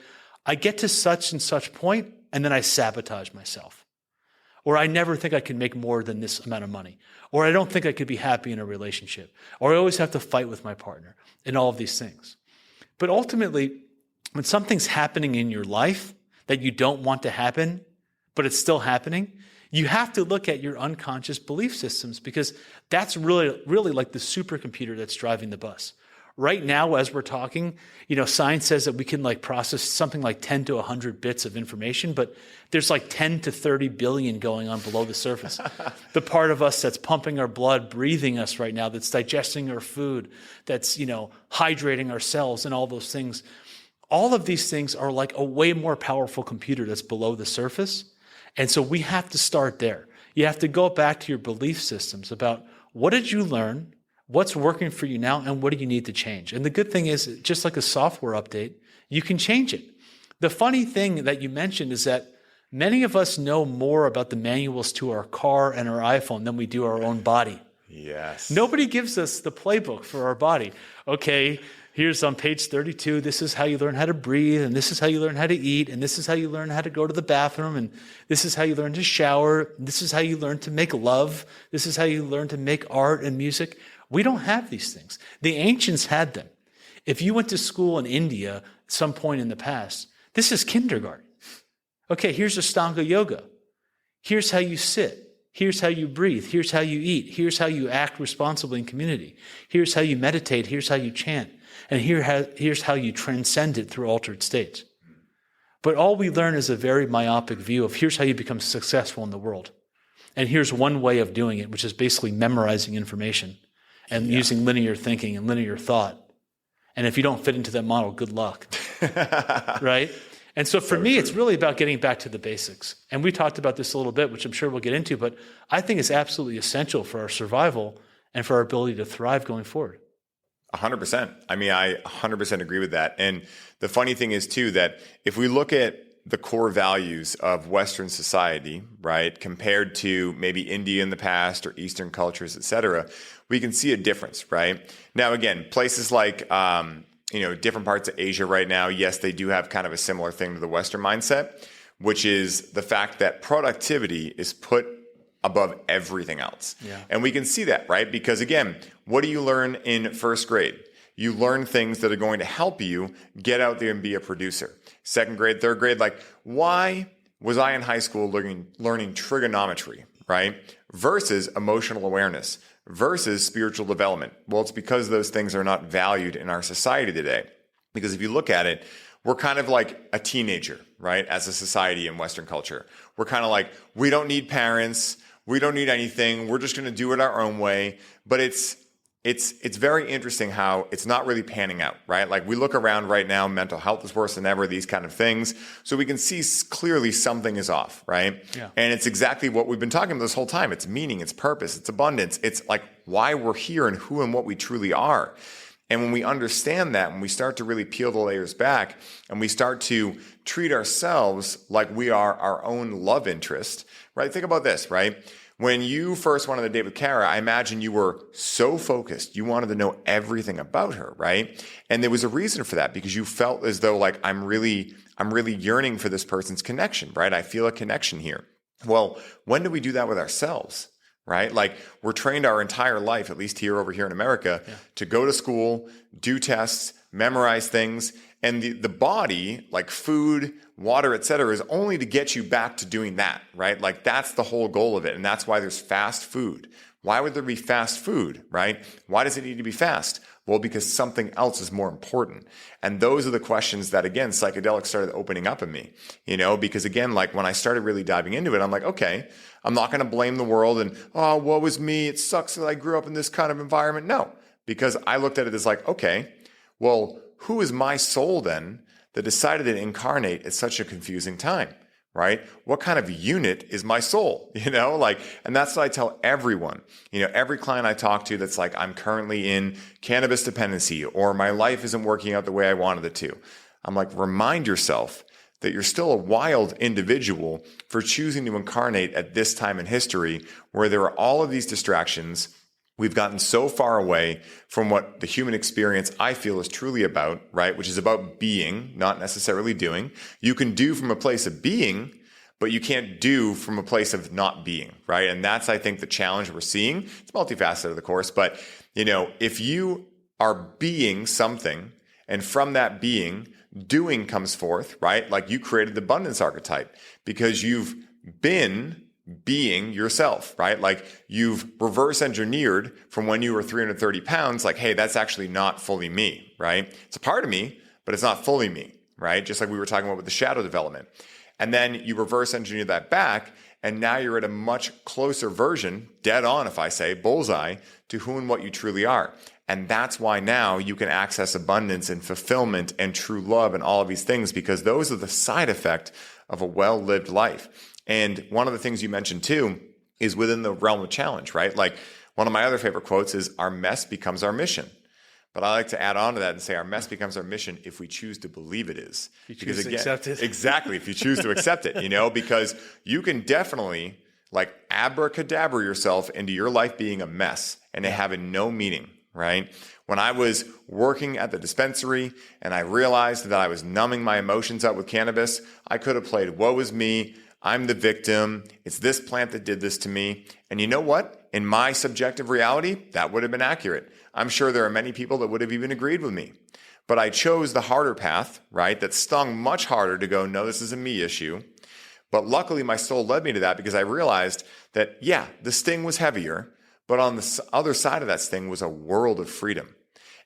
I get to such and such point, and then I sabotage myself. Or I never think I can make more than this amount of money. Or I don't think I could be happy in a relationship. Or I always have to fight with my partner, and all of these things. But ultimately, when something's happening in your life that you don't want to happen, but it's still happening, you have to look at your unconscious belief systems, because that's really like the supercomputer that's driving the bus. Right now, as we're talking, science says that we can process something like 10 to 100 bits of information, but there's 10 to 30 billion going on below the surface. The part of us that's pumping our blood, breathing us right now, that's digesting our food, that's, hydrating our cells and all those things. All of these things are like a way more powerful computer that's below the surface. And so we have to start there. You have to go back to your belief systems about what did you learn? What's working for you now, and what do you need to change? And the good thing is, just like a software update, you can change it. The funny thing that you mentioned is that many of us know more about the manuals to our car and our iPhone than we do our own body. Yes. Nobody gives us the playbook for our body. Okay, here's on page 32, this is how you learn how to breathe, and this is how you learn how to eat, and this is how you learn how to go to the bathroom, and this is how you learn to shower, and this is how you learn to make love, this is how you learn to make art and music. We don't have these things. The ancients had them. If you went to school in India at some point in the past, this is kindergarten. Okay, here's Ashtanga yoga. Here's how you sit. Here's how you breathe. Here's how you eat. Here's how you act responsibly in community. Here's how you meditate. Here's how you chant. And here's how you transcend it through altered states. But all we learn is a very myopic view of here's how you become successful in the world. And here's one way of doing it, which is basically memorizing information and using linear thinking and linear thought. And if you don't fit into that model, good luck. Right? And so for me, it's really about getting back to the basics. And we talked about this a little bit, which I'm sure we'll get into, but I think it's absolutely essential for our survival and for our ability to thrive going forward. 100%. I mean, I 100% agree with that. And the funny thing is, too, that if we look at the core values of Western society, right, compared to maybe India in the past or Eastern cultures, et cetera, we can see a difference, right? Now, again, places like, different parts of Asia right now, yes, they do have kind of a similar thing to the Western mindset, which is the fact that productivity is put above everything else. Yeah. And we can see that, right? Because again, what do you learn in first grade? You learn things that are going to help you get out there and be a producer. Second grade, third grade, why was I in high school learning trigonometry, right? Versus emotional awareness, versus spiritual development. Well, it's because those things are not valued in our society today. Because if you look at it, we're kind of like a teenager, right? As a society in Western culture, we're kind of like, we don't need parents. We don't need anything. We're just going to do it our own way. But it's very interesting how it's not really panning out, right? Like we look around right now, mental health is worse than ever, these kind of things. So we can see clearly something is off, right? Yeah. And it's exactly what we've been talking about this whole time. It's meaning, it's purpose, it's abundance. It's like why we're here and who and what we truly are. And when we understand that, when we start to really peel the layers back and we start to treat ourselves like we are our own love interest, right? Think about this, right? When you first went on a date with Kara, I imagine you were so focused. You wanted to know everything about her, right? And there was a reason for that because you felt as though like, I'm really yearning for this person's connection, right? I feel a connection here. Well, when do we do that with ourselves? Right? Like we're trained our entire life, at least over here in America, to go to school, do tests, memorize things. And the body, like food, water, etc., is only to get you back to doing that, right? Like that's the whole goal of it. And that's why there's fast food. Why would there be fast food, right? Why does it need to be fast? Well, because something else is more important. And those are the questions that, again, psychedelics started opening up in me, because again, like when I started really diving into it, I'm like, okay, I'm not going to blame the world and, oh, woe was me. It sucks that I grew up in this kind of environment. No, because I looked at it as like, okay, well, who is my soul then that decided to incarnate at such a confusing time, right? What kind of unit is my soul, and that's what I tell everyone, every client I talk to that's like, I'm currently in cannabis dependency or my life isn't working out the way I wanted it to. I'm like, remind yourself that you're still a wild individual for choosing to incarnate at this time in history where there are all of these distractions. We've gotten so far away from what the human experience I feel is truly about, right? Which is about being, not necessarily doing. You can do from a place of being, but you can't do from a place of not being, right? And that's, I think, the challenge we're seeing. It's multifaceted, of course, but if you are being something and from that being, doing comes forth, right? Like you created the abundance archetype because you've been being yourself, right? Like you've reverse engineered from when you were 330 pounds, like, hey, that's actually not fully me, right? It's a part of me, but it's not fully me, right? Just like we were talking about with the shadow development. And then you reverse engineer that back, and now you're at a much closer version, dead on, if I say, bullseye, to who and what you truly are. And that's why now you can access abundance and fulfillment and true love and all of these things, because those are the side effect of a well-lived life. And one of the things you mentioned too is within the realm of challenge, right? Like one of my other favorite quotes is, our mess becomes our mission. But I like to add on to that and say our mess becomes our mission if we choose to believe it is. If you choose to accept it. Exactly. If you choose to accept it, because you can definitely like abracadabra yourself into your life being a mess and it having no meaning, right? When I was working at the dispensary and I realized that I was numbing my emotions out with cannabis, I could have played woe is me. I'm the victim. It's this plant that did this to me. And you know what? In my subjective reality, that would have been accurate. I'm sure there are many people that would have even agreed with me. But I chose the harder path, right? That stung much harder to go, no, this is a me issue. But luckily, my soul led me to that because I realized that, yeah, the sting was heavier, but on the other side of that sting was a world of freedom.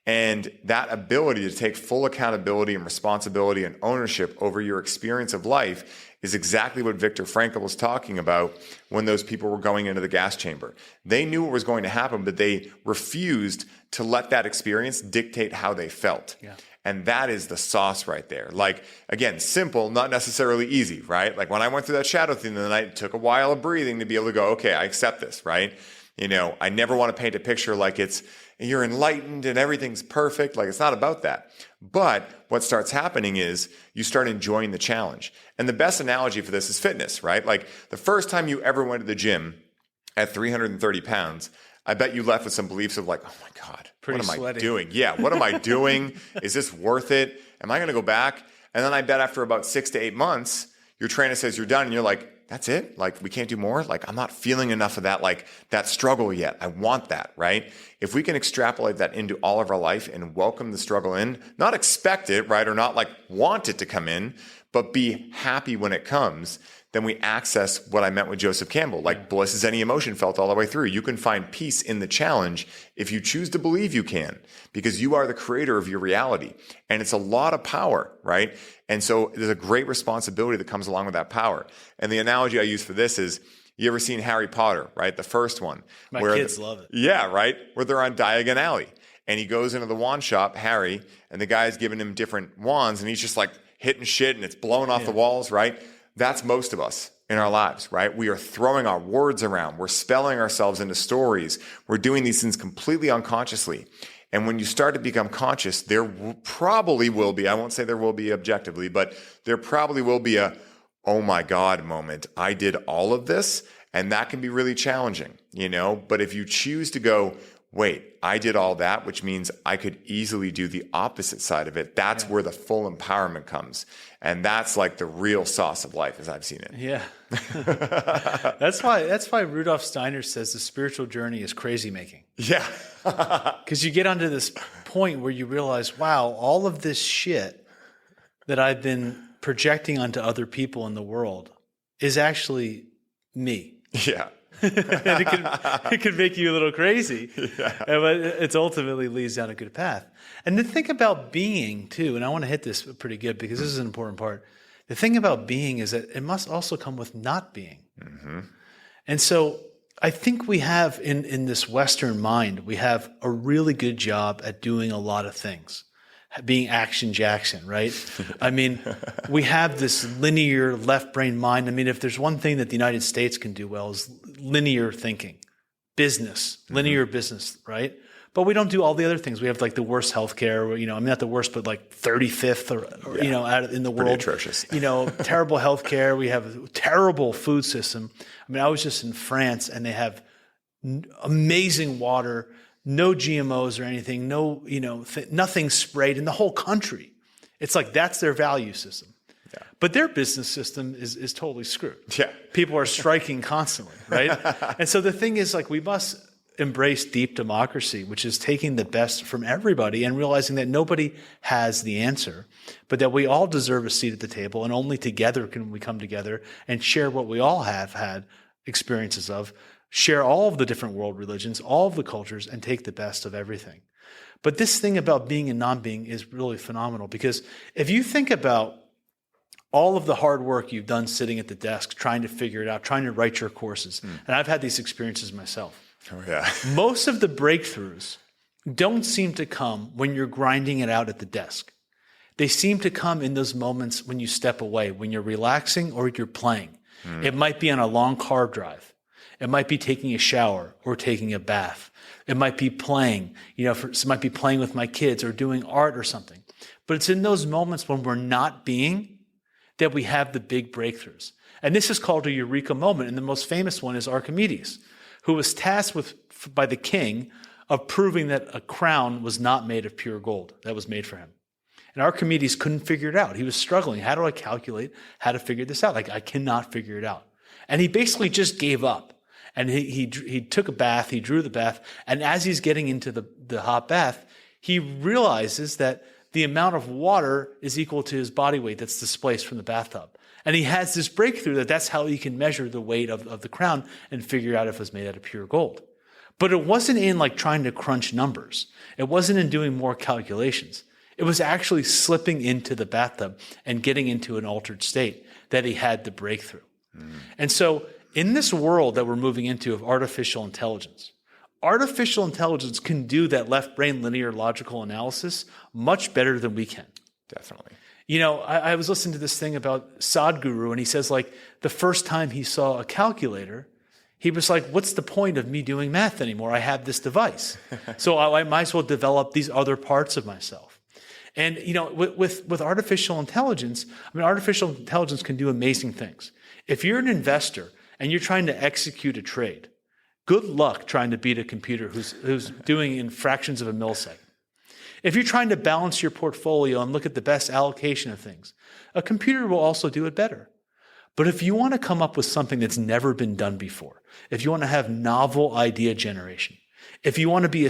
And that ability to take full accountability and responsibility and ownership over your experience of life is exactly what Viktor Frankl was talking about when those people were going into the gas chamber. They knew what was going to happen, but they refused to let that experience dictate how they felt. Yeah. And that is the sauce right there. Like, again, simple, not necessarily easy, right? Like when I went through that shadow thing the night, it took a while of breathing to be able to go, okay, I accept this, right? I never want to paint a picture like you're enlightened and everything's perfect. Like it's not about that. But what starts happening is you start enjoying the challenge. And the best analogy for this is fitness, right? Like the first time you ever went to the gym at 330 pounds, I bet you left with some beliefs of like, oh my God, what am I doing? Yeah, what am I doing? Is this worth it? Am I going to go back? And then I bet after about 6 to 8 months, your trainer says you're done and you're like, that's it? Like, we can't do more? Like, I'm not feeling enough of that, like, that struggle yet. I want that, right? If we can extrapolate that into all of our life and welcome the struggle in, not expect it, right? Or not like want it to come in, but be happy when it comes, then we access what I meant with Joseph Campbell. Like, bliss is any emotion felt all the way through. You can find peace in the challenge if you choose to believe you can, because you are the creator of your reality. And it's a lot of power, right? And so there's a great responsibility that comes along with that power. And the analogy I use for this is, you ever seen Harry Potter, right? The first one. My kids love it. Yeah, right? Where they're on Diagon Alley. And he goes into the wand shop, Harry, and the guy's giving him different wands, and he's just like hitting shit, and it's blowing off the walls, right? That's most of us in our lives, right? We are throwing our words around. We're spelling ourselves into stories. We're doing these things completely unconsciously. And when you start to become conscious, there probably will be, I won't say there will be objectively, but there probably will be a, oh my God moment. I did all of this, and that can be really challenging, But if you choose to go, wait, I did all that, which means I could easily do the opposite side of it. That's where the full empowerment comes. And that's like the real sauce of life as I've seen it. Yeah. That's why Rudolf Steiner says the spiritual journey is crazy making. Yeah. Because you get onto this point where you realize, wow, all of this shit that I've been projecting onto other people in the world is actually me. Yeah. And it can make you a little crazy, but it ultimately leads down a good path. And the thing about being too, and I want to hit this pretty good because this is an important part. The thing about being is that it must also come with not being. Mm-hmm. And so I think we have in this Western mind, we have a really good job at doing a lot of things. Being Action Jackson, right? I mean, we have this linear left brain mind. I mean, if there's one thing that the United States can do well is linear thinking, business, linear business, right? But we don't do all the other things. We have like the worst healthcare, I mean, not the worst, but like 35th or in the world. Pretty atrocious. Terrible healthcare. We have a terrible food system. I mean, I was just in France and they have amazing water, no GMOs or anything, nothing sprayed in the whole country. It's like that's their value system. Yeah. But their business system is totally screwed. Yeah. People are striking constantly, right? And so the thing is, like, we must embrace deep democracy, which is taking the best from everybody and realizing that nobody has the answer, but that we all deserve a seat at the table, and only together can we come together and share what we all have had experiences of, share all of the different world religions, all of the cultures, and take the best of everything. But this thing about being and non-being is really phenomenal, because if you think about all of the hard work you've done sitting at the desk, trying to figure it out, trying to write your courses, and I've had these experiences myself. Oh, yeah. Most of the breakthroughs don't seem to come when you're grinding it out at the desk. They seem to come in those moments when you step away, when you're relaxing or you're playing. It might be on a long car drive. It might be taking a shower or taking a bath. It might be playing, it might be playing with my kids or doing art or something. But it's in those moments when we're not being that we have the big breakthroughs. And this is called a eureka moment. And the most famous one is Archimedes, who was tasked by the king of proving that a crown was not made of pure gold that was made for him. And Archimedes couldn't figure it out. He was struggling. How do I calculate how to figure this out? Like, I cannot figure it out. And he basically just gave up. And he took a bath, he drew the bath, and as he's getting into the hot bath, he realizes that the amount of water is equal to his body weight that's displaced from the bathtub. And he has this breakthrough that's how he can measure the weight of the crown and figure out if it was made out of pure gold. But it wasn't in like trying to crunch numbers. It wasn't in doing more calculations. It was actually slipping into the bathtub and getting into an altered state that he had the breakthrough. And so in this world that we're moving into of artificial intelligence can do that left brain linear logical analysis much better than we can. Definitely. I was listening to this thing about Sadhguru, and he says, like, the first time he saw a calculator, he was like, what's the point of me doing math anymore? I have this device. So I might as well develop these other parts of myself. And, with artificial intelligence, artificial intelligence can do amazing things. If you're an investor and you're trying to execute a trade, good luck trying to beat a computer who's doing in fractions of a millisecond. If you're trying to balance your portfolio and look at the best allocation of things, a computer will also do it better. But if you want to come up with something that's never been done before, if you want to have novel idea generation, if you want to be a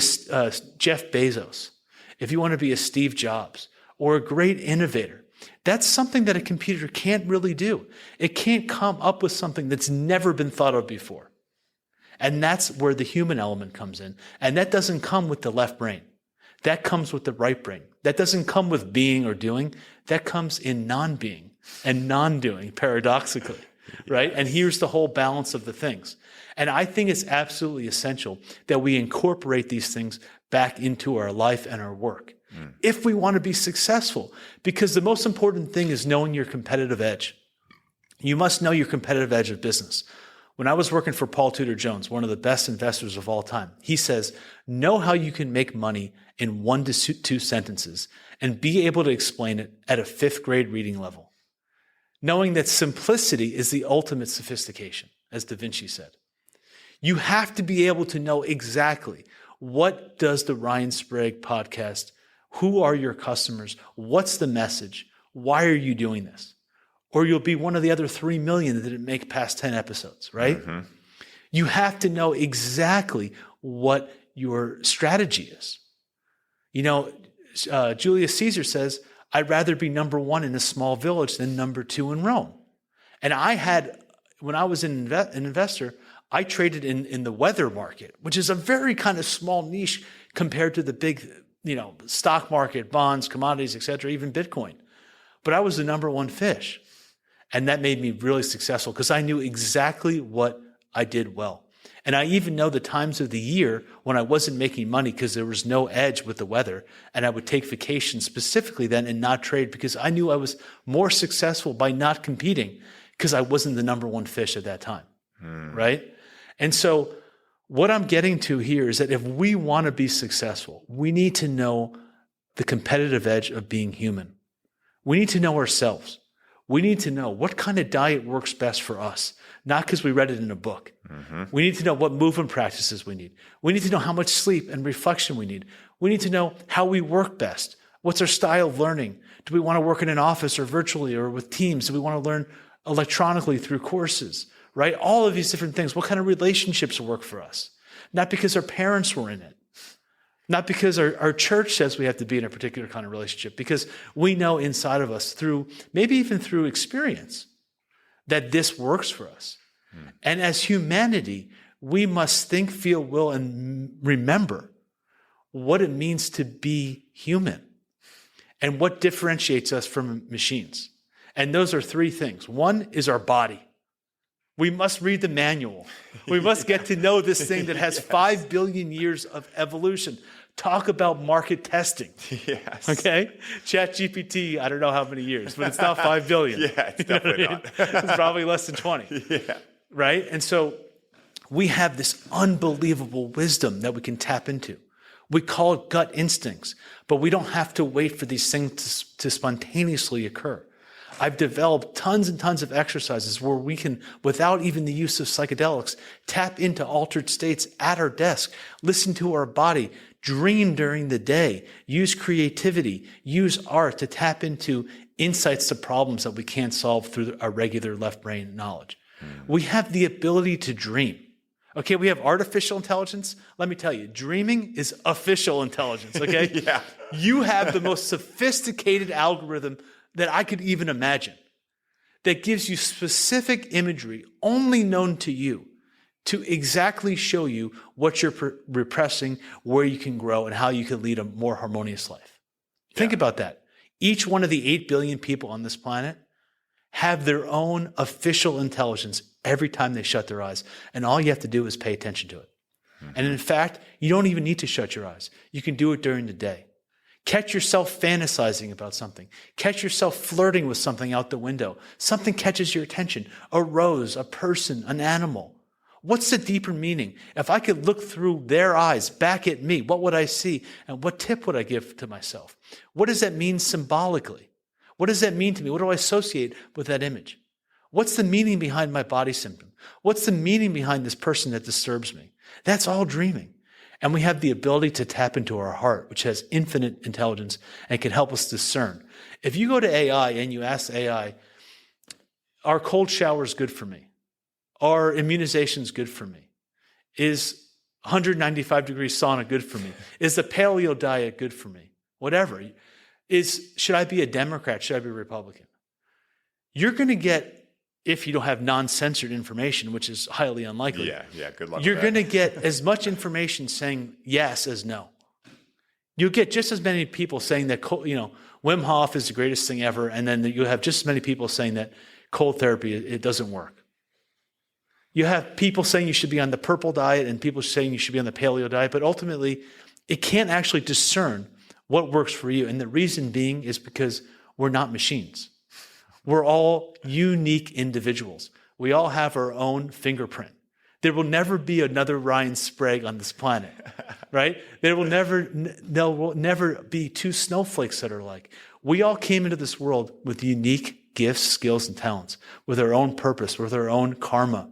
Jeff Bezos, if you want to be a Steve Jobs or a great innovator, that's something that a computer can't really do. It can't come up with something that's never been thought of before. And that's where the human element comes in. And that doesn't come with the left brain. That comes with the right brain. That doesn't come with being or doing. That comes in non-being and non-doing, paradoxically, right? And here's the whole balance of the things. And I think it's absolutely essential that we incorporate these things back into our life and our work if we want to be successful. Because the most important thing is knowing your competitive edge. You must know your competitive edge of business. When I was working for Paul Tudor Jones, one of the best investors of all time, he says, know how you can make money in 1 to 2 sentences and be able to explain it at a 5th grade reading level. Knowing that simplicity is the ultimate sophistication, as Da Vinci said. You have to be able to know exactly What does the Ryan Sprague podcast? Who are your customers? What's the message? Why are you doing this? Or you'll be one of the other 3 million that didn't make past 10 episodes, right? You have to know exactly what your strategy is. Julius Caesar says, I'd rather be number 1 in a small village than number 2 in Rome. And when I was an investor, I traded in the weather market, which is a very kind of small niche compared to the big, stock market, bonds, commodities, et cetera, even Bitcoin. But I was the number 1 fish. And that made me really successful because I knew exactly what I did well. And I even know the times of the year when I wasn't making money because there was no edge with the weather. And I would take vacation specifically then and not trade because I knew I was more successful by not competing because I wasn't the number 1 fish at that time, right? And so what I'm getting to here is that if we want to be successful, we need to know the competitive edge of being human. We need to know ourselves. We need to know what kind of diet works best for us, not because we read it in a book. We need to know what movement practices we need. We need to know how much sleep and reflection we need. We need to know how we work best. What's our style of learning? Do we want to work in an office or virtually or with teams? Do we want to learn electronically through courses, right? All of these different things. What kind of relationships work for us? Not because our parents were in it. Not because our church says we have to be in a particular kind of relationship, because we know inside of us maybe even through experience, that this works for us. And as humanity, we must think, feel, will, and remember what it means to be human and what differentiates us from machines. And those are 3 things. 1 is our body. We must read the manual. We must get to know this thing that has 5 billion years of evolution. Talk about market testing. Yes. Okay? ChatGPT, I don't know how many years, but it's not 5 billion. Yeah, it's definitely not. It's probably less than 20. Yeah. Right? And so we have this unbelievable wisdom that we can tap into. We call it gut instincts, but we don't have to wait for these things to spontaneously occur. I've developed tons and tons of exercises where we can, without even the use of psychedelics, tap into altered states at our desk, listen to our body, dream during the day, use creativity, use art to tap into insights to problems that we can't solve through our regular left brain knowledge. We have the ability to dream. Okay, we have artificial intelligence. Let me tell you, dreaming is official intelligence, okay? Yeah. You have the most sophisticated algorithm that I could even imagine that gives you specific imagery only known to you to exactly show you what you're repressing, where you can grow, and how you can lead a more harmonious life. Think about that. Each one of the 8 billion people on this planet have their own official intelligence every time they shut their eyes. And all you have to do is pay attention to it. And in fact, you don't even need to shut your eyes. You can do it during the day. Catch yourself fantasizing about something. Catch yourself flirting with something out the window. Something catches your attention. A rose, a person, an animal. What's the deeper meaning? If I could look through their eyes back at me, what would I see? And what tip would I give to myself? What does that mean symbolically? What does that mean to me? What do I associate with that image? What's the meaning behind my body symptom? What's the meaning behind this person that disturbs me? That's all dreaming. And we have the ability to tap into our heart, which has infinite intelligence and can help us discern. If you go to AI and you ask AI, are cold showers good for me? Are immunizations good for me? Is 195 degrees sauna good for me? Is the paleo diet good for me? Whatever. Should I be a Democrat? Should I be a Republican? You're going to get, if you don't have non-censored information, which is highly unlikely. Yeah, good luck. You're going to get as much information saying yes as no. You'll get just as many people saying that, Wim Hof is the greatest thing ever, and then you'll have just as many people saying that cold therapy, it doesn't work. You have people saying you should be on the purple diet and people saying you should be on the paleo diet, but ultimately, it can't actually discern what works for you. And the reason being is because we're not machines. We're all unique individuals. We all have our own fingerprint. There will never be another Ryan Sprague on this planet, right? There will never be 2 snowflakes that are alike. We all came into this world with unique gifts, skills, and talents, with our own purpose, with our own karma,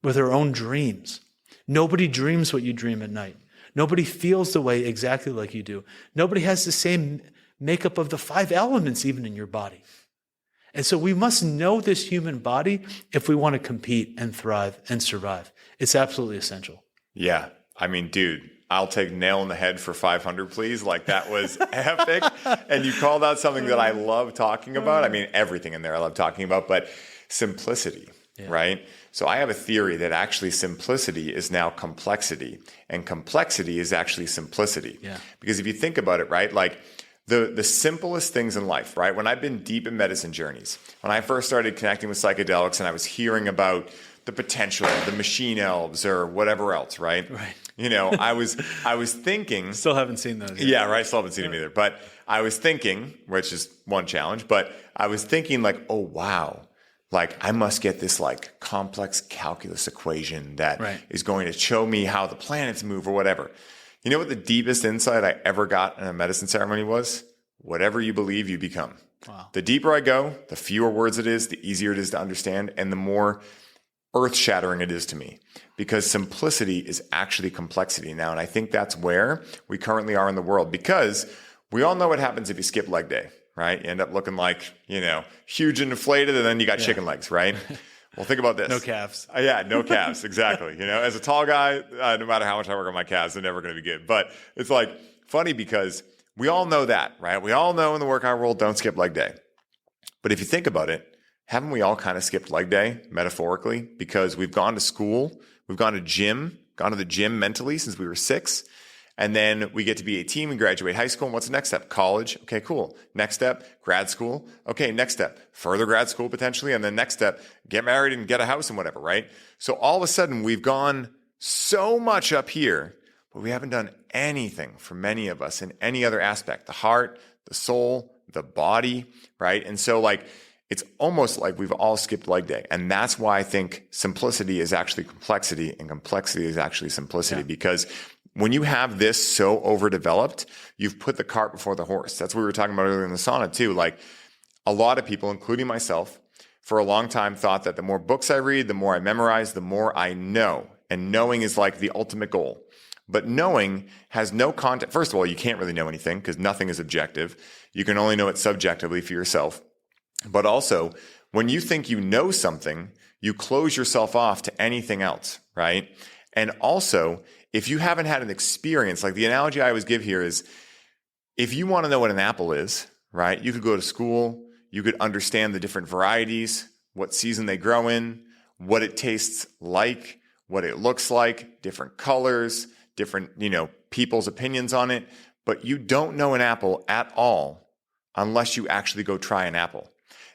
with our own dreams. Nobody dreams what you dream at night. Nobody feels the way exactly like you do. Nobody has the same makeup of the 5 elements even in your body. And so we must know this human body if we want to compete and thrive and survive. It's absolutely essential. Yeah. I mean, dude, I'll take nail in the head for 500, please. Like, that was epic. And you called out something that I love talking about. I mean, everything in there I love talking about, but simplicity, right? So I have a theory that actually simplicity is now complexity, and complexity is actually simplicity. Yeah. Because if you think about it, right, like the simplest things in life, right? When I've been deep in medicine journeys, when I first started connecting with psychedelics and I was hearing about the potential, the machine elves or whatever else, right? Right. You know, I was thinking. Still haven't seen those yet. Yeah, right. Still haven't seen them either. But I was thinking, which is one challenge, but I was thinking like, oh, wow. Like, I must get this like complex calculus equation that is going to show me how the planets move or whatever. You know what the deepest insight I ever got in a medicine ceremony was? Whatever you believe, you become. Wow. The deeper I go, the fewer words it is, the easier it is to understand, and the more earth-shattering it is to me, because simplicity is actually complexity now. And I think that's where we currently are in the world, because we all know what happens if you skip leg day, right? You end up looking like, you know, huge and inflated, and then you got chicken legs, right? Well, think about this. No calves. Yeah, no calves. Exactly. You know, as a tall guy, no matter how much I work on my calves, they're never going to be good. But it's like funny because we all know that, right? We all know in the workout world, don't skip leg day. But if you think about it, haven't we all kind of skipped leg day metaphorically? Because we've gone to school, we've gone to the gym mentally since we were 6. And then we get to be 18, we graduate high school. And what's the next step? College. Okay, cool. Next step, grad school. Okay, next step, further grad school potentially. And then next step, get married and get a house and whatever, right? So all of a sudden we've gone so much up here, but we haven't done anything for many of us in any other aspect, the heart, the soul, the body, right? And so like, it's almost like we've all skipped leg day. And that's why I think simplicity is actually complexity and complexity is actually simplicity, because when you have this so overdeveloped, you've put the cart before the horse. That's what we were talking about earlier in the sauna too. Like, a lot of people, including myself, for a long time thought that the more books I read, the more I memorize, the more I know. And knowing is like the ultimate goal. But knowing has no content. First of all, you can't really know anything because nothing is objective. You can only know it subjectively for yourself. But also, when you think you know something, you close yourself off to anything else, right? And also, if you haven't had an experience, like the analogy I always give here is, if you want to know what an apple is, right? You could go to school, you could understand the different varieties, what season they grow in, what it tastes like, what it looks like, different colors, different, people's opinions on it. But you don't know an apple at all unless you actually go try an apple.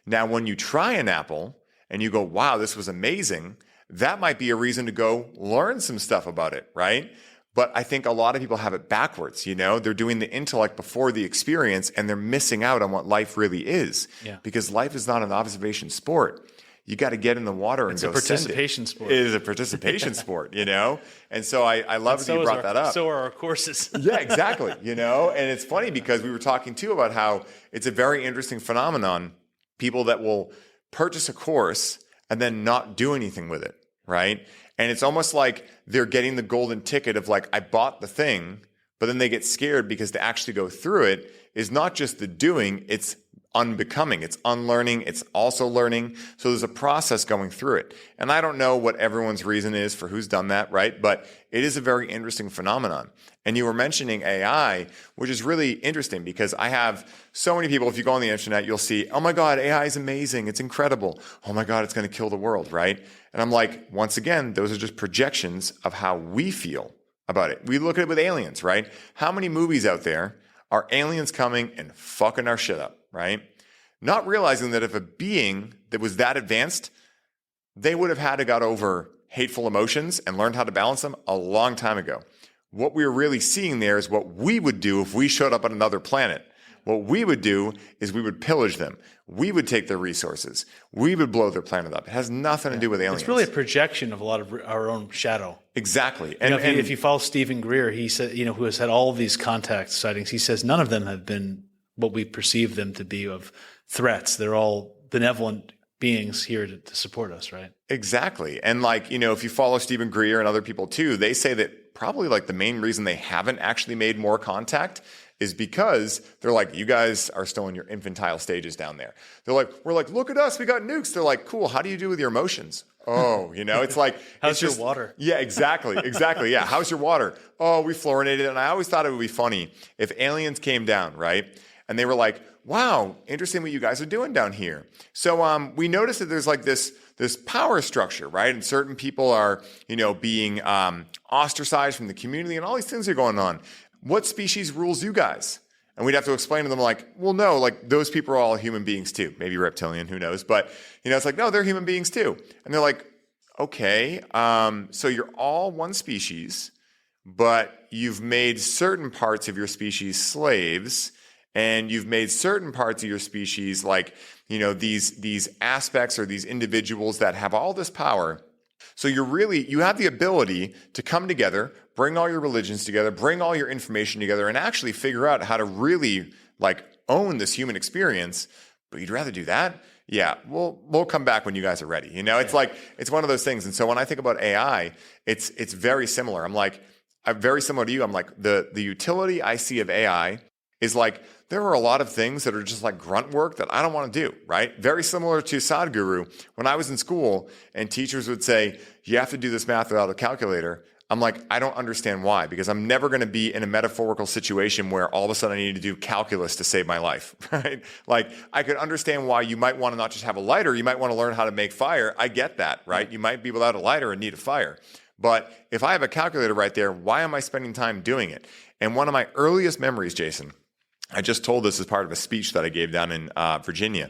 Now, when you try an apple and you go, wow, this was amazing, that might be a reason to go learn some stuff about it, right? But I think a lot of people have it backwards, They're doing the intellect before the experience, and they're missing out on what life really is. Yeah. Because life is not an observation sport. You got to get in the water and go send it. It's a participation sport. It is a participation sport, And so I love that you brought that up. So are our courses. Yeah, exactly. And it's funny because we were talking too about how it's a very interesting phenomenon. People that will purchase a course and then not do anything with it, right? And it's almost like they're getting the golden ticket of like, I bought the thing, but then they get scared because to actually go through it is not just the doing, it's unbecoming, it's unlearning, it's also learning. So there's a process going through it. And I don't know what everyone's reason is for who's done that, right? But it is a very interesting phenomenon. And you were mentioning AI, which is really interesting because I have so many people, if you go on the internet, you'll see, oh my God, AI is amazing. It's incredible. Oh my God, it's going to kill the world, right? And I'm like, once again, those are just projections of how we feel about it. We look at it with aliens, right? How many movies out there are aliens coming and fucking our shit up, right? Not realizing that if a being that was that advanced, they would have had to got over hateful emotions and learned how to balance them a long time ago. What we're really seeing there is what we would do if we showed up on another planet. What we would do is we would pillage them. We would take their resources. We would blow their planet up. It has nothing to do with aliens. It's really a projection of a lot of our own shadow. Exactly. And if you follow Stephen Greer, he said, who has had all of these contact sightings, he says none of them have been what we perceive them to be of threats. They're all benevolent beings here to support us, right? Exactly. And if you follow Stephen Greer and other people too, they say that probably like the main reason they haven't actually made more contact is because they're like, you guys are still in your infantile stages down there. They're like, we're like, look at us, we got nukes. They're like, cool, how do you do with your emotions? Oh, it's like, how's your water? Yeah, exactly. Yeah. How's your water? Oh, we fluorinated it. And I always thought it would be funny if aliens came down, right? And they were like, wow, interesting what you guys are doing down here. So we noticed that there's like this power structure, right? And certain people are, being ostracized from the community and all these things are going on. What species rules you guys? And we'd have to explain to them like, well, no, like those people are all human beings too. Maybe reptilian, who knows? But, it's like, no, they're human beings too. And they're like, okay, so you're all one species, but you've made certain parts of your species slaves, and you've made certain parts of your species like, these aspects or these individuals that have all this power. So you have the ability to come together, bring all your religions together, bring all your information together, and actually figure out how to really like own this human experience. But you'd rather do that? Yeah, we'll come back when you guys are ready. It's like, it's one of those things. And so when I think about AI, it's very similar. I'm very similar to you. I'm like, the utility I see of AI is like, there are a lot of things that are just like grunt work that I don't want to do, right? Very similar to Sadhguru. When I was in school and teachers would say, you have to do this math without a calculator. I'm like, I don't understand why, because I'm never going to be in a metaphorical situation where all of a sudden I need to do calculus to save my life, right? Like I could understand why you might want to not just have a lighter, you might want to learn how to make fire. I get that, right? You might be without a lighter and need a fire. But if I have a calculator right there, why am I spending time doing it? And one of my earliest memories, Jason, I just told this as part of a speech that I gave down in Virginia.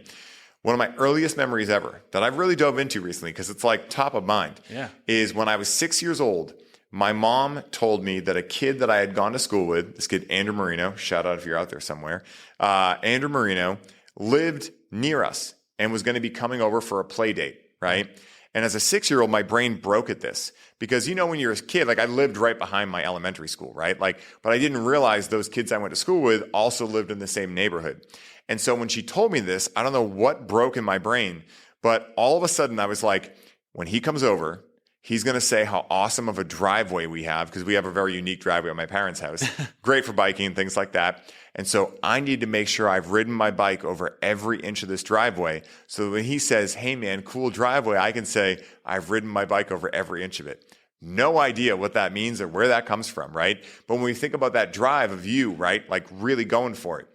One of my earliest memories ever that I've really dove into recently because it's like top of mind is when I was 6 years old. My mom told me that a kid that I had gone to school with, this kid, Andrew Marino, shout out if you're out there somewhere, Andrew Marino lived near us and was going to be coming over for a play date, right? And as a 6-year-old, my brain broke at this because, when you're a kid, like I lived right behind my elementary school, right? Like, but I didn't realize those kids I went to school with also lived in the same neighborhood. And so when she told me this, I don't know what broke in my brain, but all of a sudden I was like, when he comes over, he's going to say how awesome of a driveway we have because we have a very unique driveway at my parents' house. Great for biking and things like that. And so I need to make sure I've ridden my bike over every inch of this driveway. So when he says, hey man, cool driveway, I can say, I've ridden my bike over every inch of it. No idea what that means or where that comes from, right? But when we think about that drive of you, right, like really going for it,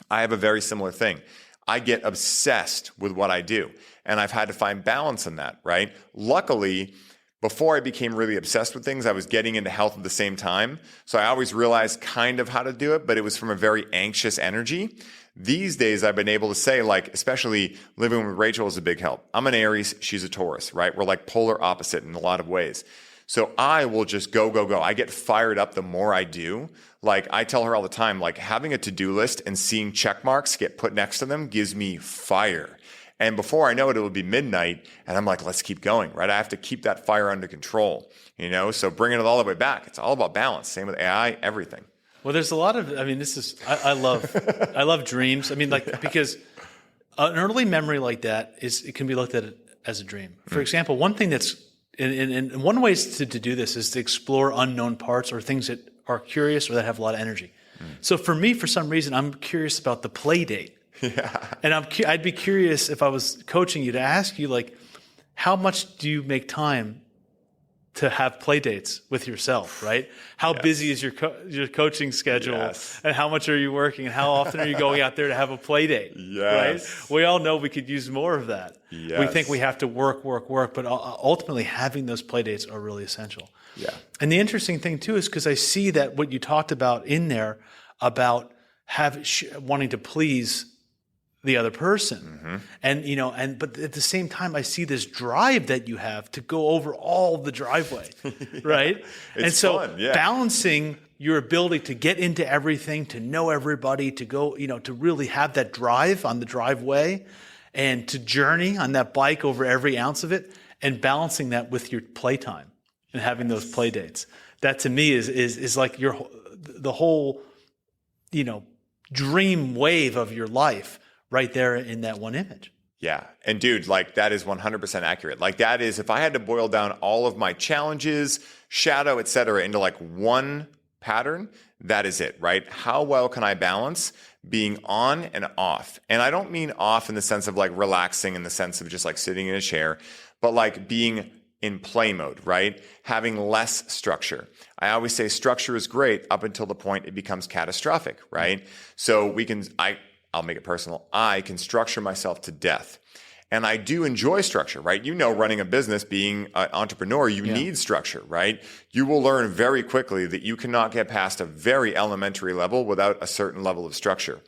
I have a very similar thing. I get obsessed with what I do. And I've had to find balance in that, right? Luckily, before I became really obsessed with things, I was getting into health at the same time. So I always realized kind of how to do it, but it was from a very anxious energy. These days, I've been able to say, like, especially living with Rachel is a big help. I'm an Aries, she's a Taurus, right? We're like polar opposite in a lot of ways. So I will just go. I get fired up the more I do. Like I tell her all the time, like having a to-do list and seeing check marks get put next to them gives me fire. And before I know it, it will be midnight. And I'm like, let's keep going, right? I have to keep that fire under control, So bringing it all the way back. It's all about balance. Same with AI, everything. Well, there's a lot of, I love dreams. Because an early memory like that it can be looked at as a dream. For example, one thing that's, and one way to do this is to explore unknown parts or things that are curious or that have a lot of energy. So for me, for some reason, I'm curious about the play date. Yeah. And I'd be curious if I was coaching you to ask you, like, how much do you make time to have play dates with yourself, right? How busy is your coaching schedule and how much are you working and how often are you going out there to have a play date, right? We all know we could use more of that. Yes. We think we have to work, but ultimately having those play dates are really essential. Yeah. And the interesting thing too is because I see that what you talked about in there about wanting to please the other person. And but at the same time, I see this drive that you have to go over all the driveway, right? It's fun, balancing your ability to get into everything, to know everybody, to go, to really have that drive on the driveway and to journey on that bike over every ounce of it and balancing that with your playtime and having those play dates. That to me is like the whole, dream wave of your life right there in that one image. Yeah. And dude, like that is 100% accurate. Like that is, if I had to boil down all of my challenges, shadow, et cetera, into like one pattern, that is it, right? How well can I balance being on and off? And I don't mean off in the sense of like relaxing in the sense of just like sitting in a chair, but like being in play mode, right? Having less structure. I always say structure is great up until the point it becomes catastrophic, right? So I'll make it personal. I can structure myself to death. And I do enjoy structure, right? You know, running a business, being an entrepreneur, you need structure, right? You will learn very quickly that you cannot get past a very elementary level without a certain level of structure.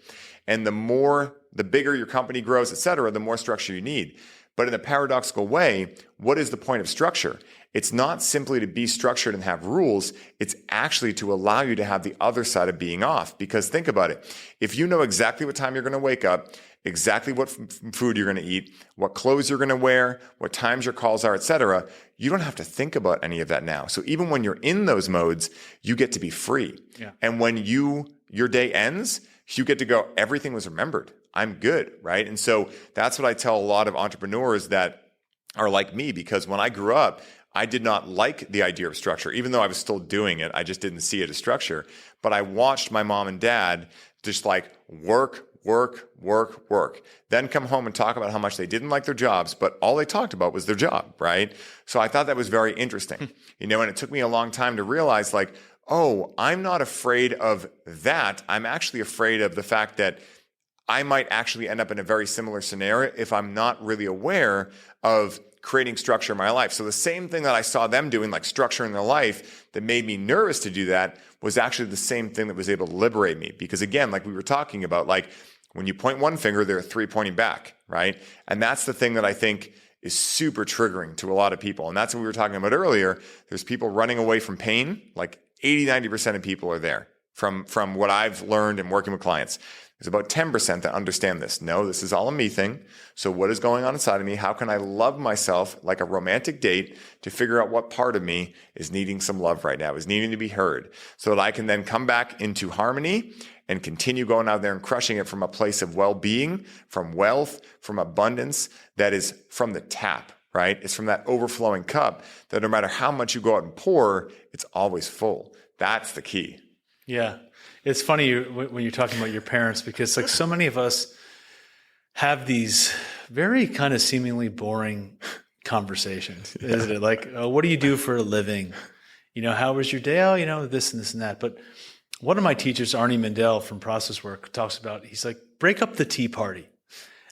And the bigger your company grows, et cetera, the more structure you need. But in a paradoxical way, what is the point of structure? It's not simply to be structured and have rules. It's actually to allow you to have the other side of being off. Because think about it. If you know exactly what time you're going to wake up, exactly what food you're going to eat, what clothes you're going to wear, what times your calls are, et cetera, you don't have to think about any of that now. So even when you're in those modes, you get to be free. Yeah. And when your day ends, you get to go, everything was remembered. I'm good, right? And so that's what I tell a lot of entrepreneurs that are like me, because when I grew up, I did not like the idea of structure, even though I was still doing it. I just didn't see it as structure. But I watched my mom and dad just like work, then come home and talk about how much they didn't like their jobs, but all they talked about was their job, right? So I thought that was very interesting, and it took me a long time to realize like, oh, I'm not afraid of that. I'm actually afraid of the fact that I might actually end up in a very similar scenario if I'm not really aware of creating structure in my life. So the same thing that I saw them doing, like structure in their life, that made me nervous to do that was actually the same thing that was able to liberate me. Because again, like we were talking about, like when you point one finger, there are three pointing back, right? And that's the thing that I think is super triggering to a lot of people. And that's what we were talking about earlier. There's people running away from pain. Like 80-90% of people are there from what I've learned in working with clients. There's about 10% that understand this. No, this is all a me thing. So what is going on inside of me? How can I love myself like a romantic date to figure out what part of me is needing some love right now, is needing to be heard, so that I can then come back into harmony and continue going out there and crushing it from a place of well-being, from wealth, from abundance that is from the tap, right? It's from that overflowing cup that no matter how much you go out and pour, it's always full. That's the key. Yeah. It's funny when you're talking about your parents, because like so many of us have these very kind of seemingly boring conversations, isn't it? Like, oh, what do you do for a living? How was your day? Oh, this and this and that. But one of my teachers, Arnie Mindell from Process Work, talks about, he's like, break up the tea party.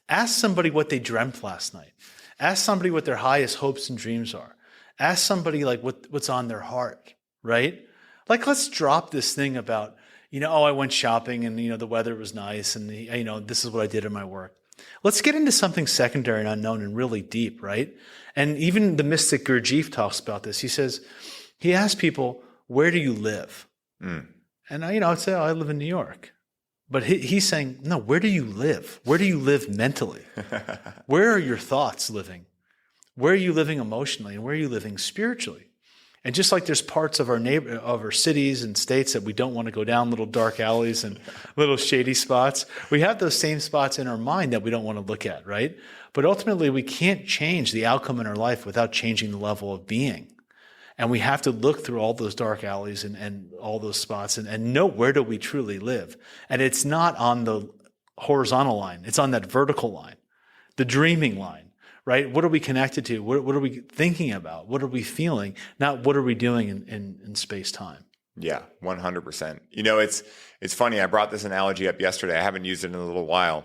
Ask somebody what they dreamt last night. Ask somebody what their highest hopes and dreams are. Ask somebody like what's on their heart, right? Like, let's drop this thing about, I went shopping and, the weather was nice and, this is what I did in my work. Let's get into something secondary and unknown and really deep, right? And even the mystic Gurdjieff talks about this. He asks people, where do you live? And I'd say, I live in New York. But he's saying, no, where do you live? Where do you live mentally? Where are your thoughts living? Where are you living emotionally? And where are you living spiritually? And just like there's parts of our cities and states that we don't want to go down, little dark alleys and little shady spots, we have those same spots in our mind that we don't want to look at, right? But ultimately, we can't change the outcome in our life without changing the level of being. And we have to look through all those dark alleys and all those spots and know, where do we truly live? And it's not on the horizontal line. It's on that vertical line, the dreaming line. Right? What are we connected to? What are we thinking about? What are we feeling? Not what are we doing in space-time? Yeah, 100%. It's funny. I brought this analogy up yesterday. I haven't used it in a little while,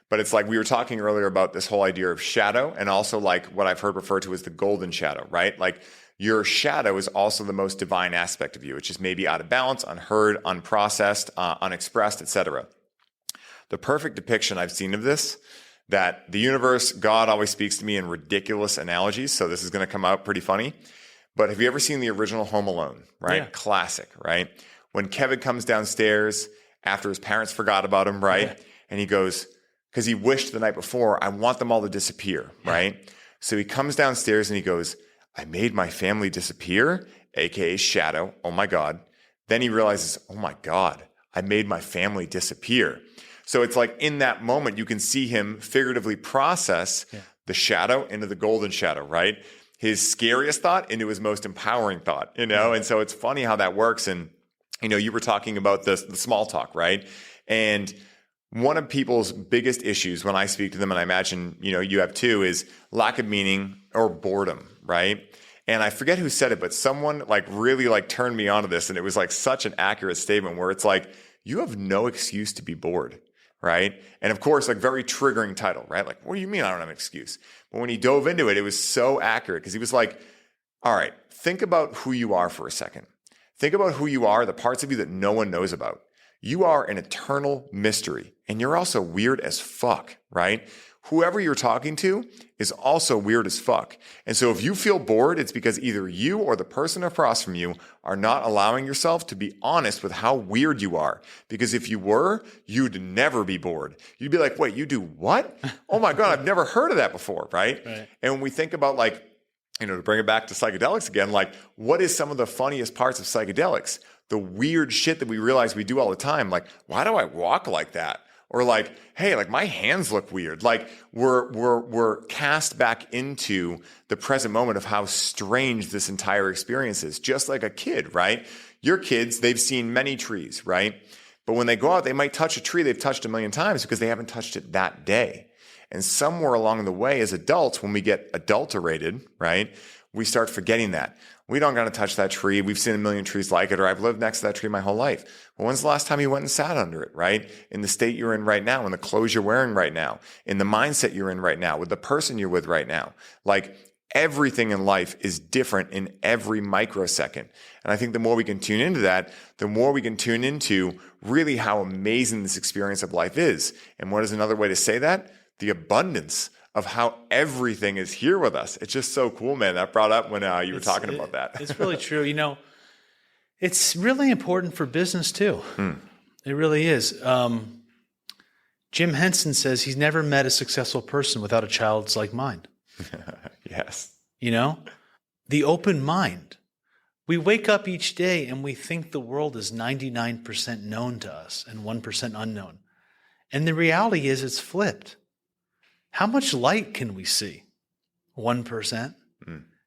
but it's like we were talking earlier about this whole idea of shadow, and also like what I've heard referred to as the golden shadow, right? Like your shadow is also the most divine aspect of you. It's just maybe out of balance, unheard, unprocessed, unexpressed, etc. The perfect depiction I've seen of this, that the universe, God always speaks to me in ridiculous analogies, so this is going to come out pretty funny. But have you ever seen the original Home Alone, right? Yeah. Classic, right? When Kevin comes downstairs after his parents forgot about him, right? Yeah. And he goes, because he wished the night before, I want them all to disappear, right? So he comes downstairs and he goes, I made my family disappear, aka shadow, oh my God. Then he realizes, oh my God, I made my family disappear. So it's like in that moment, you can see him figuratively process the shadow into the golden shadow, right? His scariest thought into his most empowering thought, And so it's funny how that works. And, you were talking about the small talk, right? And one of people's biggest issues when I speak to them, and I imagine, you have too, is lack of meaning or boredom, right? And I forget who said it, but someone really turned me onto this. And it was such an accurate statement where it's you have no excuse to be bored, right? And of course, very triggering title, right? What do you mean I don't have an excuse? But when he dove into it, it was so accurate because he was all right, think about who you are for a second. Think about who you are, the parts of you that no one knows about. You are an eternal mystery, and you're also weird as fuck, right? Whoever you're talking to is also weird as fuck. And so if you feel bored, it's because either you or the person across from you are not allowing yourself to be honest with how weird you are. Because if you were, you'd never be bored. You'd be like, wait, you do what? Oh my God, I've never heard of that before, right? And when we think about to bring it back to psychedelics again, what is some of the funniest parts of psychedelics? The weird shit that we realize we do all the time. Why do I walk like that? Or hey, my hands look weird. We're cast back into the present moment of how strange this entire experience is. Just like a kid, right? Your kids, they've seen many trees, right? But when they go out, they might touch a tree they've touched a million times because they haven't touched it that day. And somewhere along the way as adults, when we get adulterated, right, we start forgetting that. We don't got to touch that tree. We've seen a million trees like it, or I've lived next to that tree my whole life. Well, when's the last time you went and sat under it, right? In the state you're in right now, in the clothes you're wearing right now, in the mindset you're in right now, with the person you're with right now. Everything in life is different in every microsecond. And I think the more we can tune into that, the more we can tune into really how amazing this experience of life is. And what is another way to say that? The abundance of how everything is here with us. It's just so cool, man. That brought up when you were talking about that. It's really true. It's really important for business too. It really is. Jim Henson says he's never met a successful person without a child's like mind. Yes. The open mind. We wake up each day and we think the world is 99% known to us and 1% unknown. And the reality is it's flipped. How much light can we see? 1%.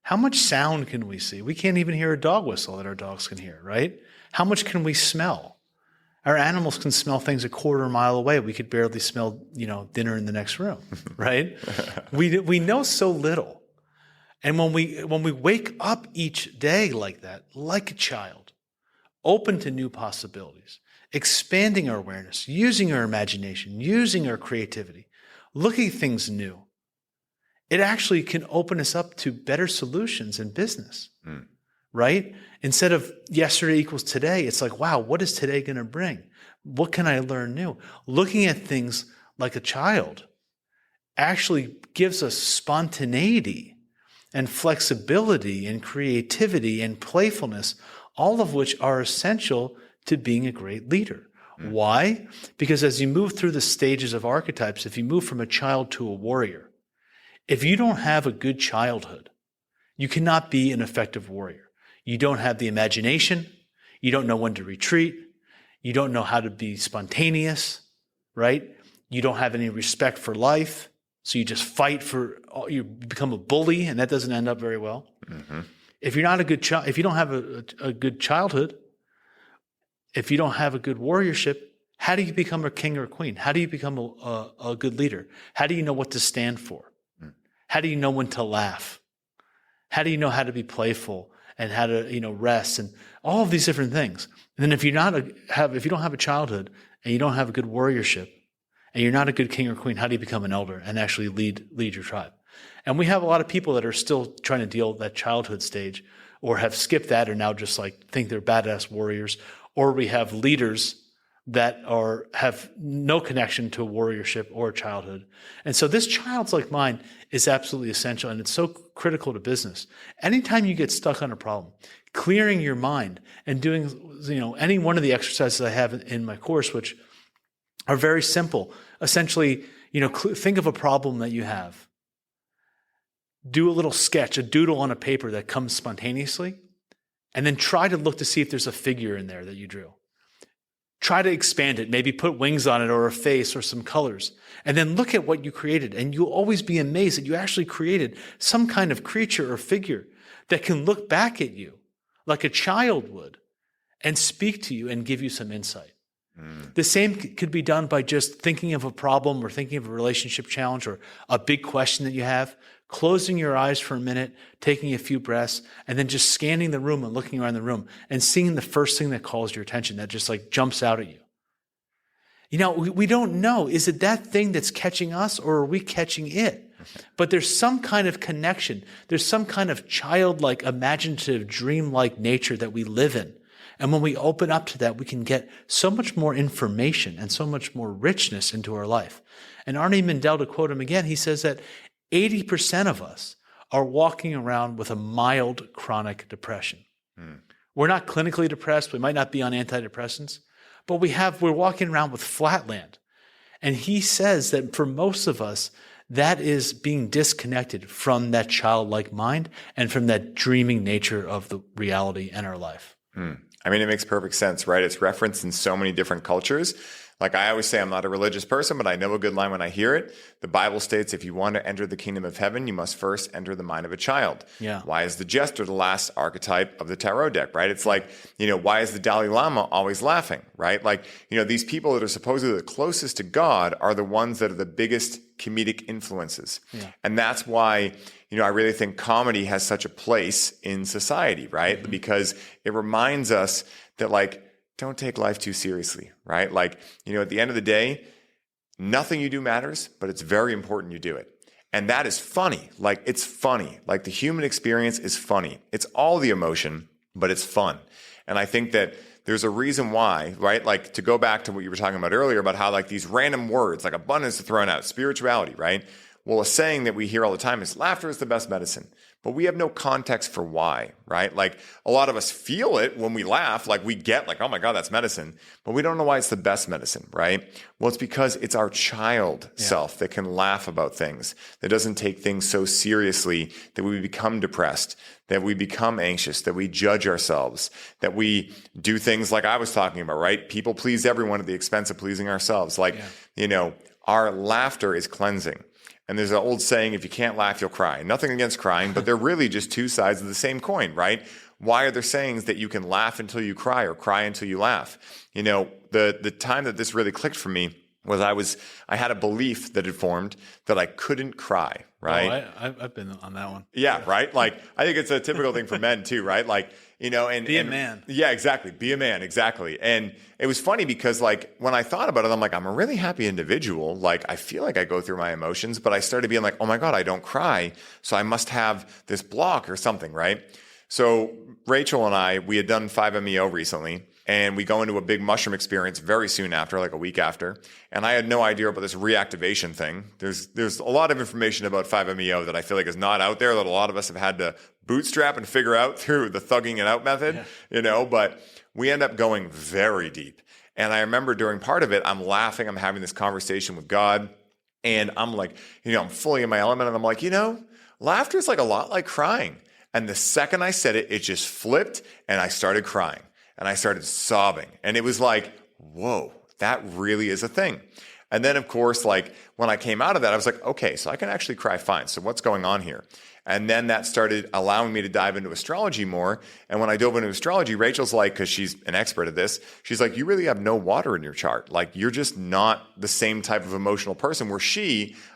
How much sound can we see? We can't even hear a dog whistle that our dogs can hear, right? How much can we smell? Our animals can smell things a quarter mile away. We could barely smell, dinner in the next room, right? We know so little. And when we wake up each day like that, like a child, open to new possibilities, expanding our awareness, using our imagination, using our creativity, looking at things new, it actually can open us up to better solutions in business, right? Instead of yesterday equals today, it's wow, what is today going to bring? What can I learn new? Looking at things like a child actually gives us spontaneity and flexibility and creativity and playfulness, all of which are essential to being a great leader. Why? Because as you move through the stages of archetypes, if you move from a child to a warrior, if you don't have a good childhood, you cannot be an effective warrior. You don't have the imagination. You don't know when to retreat. You don't know how to be spontaneous, right? You don't have any respect for life. So you just you become a bully, and that doesn't end up very well. If you're not a good child, if you don't have a good childhood, if you don't have a good warriorship, how do you become a king or a queen? How do you become a good leader? How do you know what to stand for? How do you know when to laugh? How do you know how to be playful and how to, rest and all of these different things? And then if you don't have a childhood and you don't have a good warriorship and you're not a good king or queen, how do you become an elder and actually lead your tribe? And we have a lot of people that are still trying to deal with that childhood stage or have skipped that or now just think they're badass warriors. Or we have leaders that have no connection to warriorship or childhood. And so this child's like mind is absolutely essential, and it's so critical to business. Anytime you get stuck on a problem, clearing your mind and doing any one of the exercises I have in my course, which are very simple. Essentially, think of a problem that you have. Do a little sketch, a doodle on a paper that comes spontaneously, and then try to look to see if there's a figure in there that you drew. Try to expand it, maybe put wings on it or a face or some colors, and then look at what you created. And you'll always be amazed that you actually created some kind of creature or figure that can look back at you like a child would and speak to you and give you some insight. The same could be done by just thinking of a problem or thinking of a relationship challenge or a big question that you have, closing your eyes for a minute, taking a few breaths, and then just scanning the room and looking around the room and seeing the first thing that calls your attention that just like jumps out at you. You know, we don't know. Is it that thing that's catching us or are we catching it? But there's some kind of connection. There's some kind of childlike, imaginative, dreamlike nature that we live in. And when we open up to that, we can get so much more information and so much more richness into our life. And Arnie Mindell, to quote him again, he says that 80% of us are walking around with a mild chronic depression. We're not clinically depressed. We might not be on antidepressants, but we're walking around with flatland. And he says that for most of us, that is being disconnected from that childlike mind and from that dreaming nature of the reality in our life. I mean, it makes perfect sense, right? It's referenced in so many different cultures. Like I always say, I'm not a religious person, but I know a good line when I hear it. The Bible states, if you want to enter the kingdom of heaven, you must first enter the mind of a child. Yeah. Why is the jester the last archetype of the tarot deck, right? It's like, why is the Dalai Lama always laughing, right? Like, these people that are supposedly the closest to God are the ones that are the biggest comedic influences. Yeah. And that's why, I really think comedy has such a place in society, right? Mm-hmm. Because it reminds us that like, don't take life too seriously, right? Like, at the end of the day, nothing you do matters, but it's very important you do it. And that is funny. Like, it's funny. Like, the human experience is funny. It's all the emotion, but it's fun. And I think that there's a reason why, right? Like, to go back to what you were talking about earlier about how like these random words, like abundance are thrown out, spirituality, right? Well, a saying that we hear all the time is laughter is the best medicine. But we have no context for why, right? Like a lot of us feel it when we laugh, like we get like, oh my God, that's medicine. But we don't know why it's the best medicine, right? Well, it's because it's our child self that can laugh about things, that doesn't take things so seriously that we become depressed, that we become anxious, that we judge ourselves, that we do things like I was talking about, right? People please everyone at the expense of pleasing ourselves. Like, our laughter is cleansing. And there's an old saying, if you can't laugh, you'll cry. Nothing against crying, but they're really just two sides of the same coin, right? Why are there sayings that you can laugh until you cry or cry until you laugh? The time that this really clicked for me was I had a belief that had formed that I couldn't cry, right? Oh, I've been on that one. Yeah, right? Like, I think it's a typical thing for men too, right? Like, and be a man. Yeah, exactly. Be a man. Exactly. And it was funny because like when I thought about it, I'm like, I'm a really happy individual. Like I feel like I go through my emotions, but I started being like, oh my God, I don't cry. So I must have this block or something, right? So Rachel and I, we had done 5-MeO recently and we go into a big mushroom experience very soon after, like a week after. And I had no idea about this reactivation thing. There's a lot of information about 5-MeO that I feel like is not out there that a lot of us have had to bootstrap and figure out through the thugging it out method, but we end up going very deep. And I remember during part of it, I'm laughing, I'm having this conversation with God and I'm like, I'm fully in my element and I'm like, laughter is like a lot like crying. And the second I said it, it just flipped and I started crying and I started sobbing. And it was like, whoa, that really is a thing. And then of course, like when I came out of that, I was like, okay, so I can actually cry fine. So what's going on here? And then that started allowing me to dive into astrology more. And when I dove into astrology, Rachel's like, because she's an expert at this, she's like, you really have no water in your chart. Like you're just not the same type of emotional person where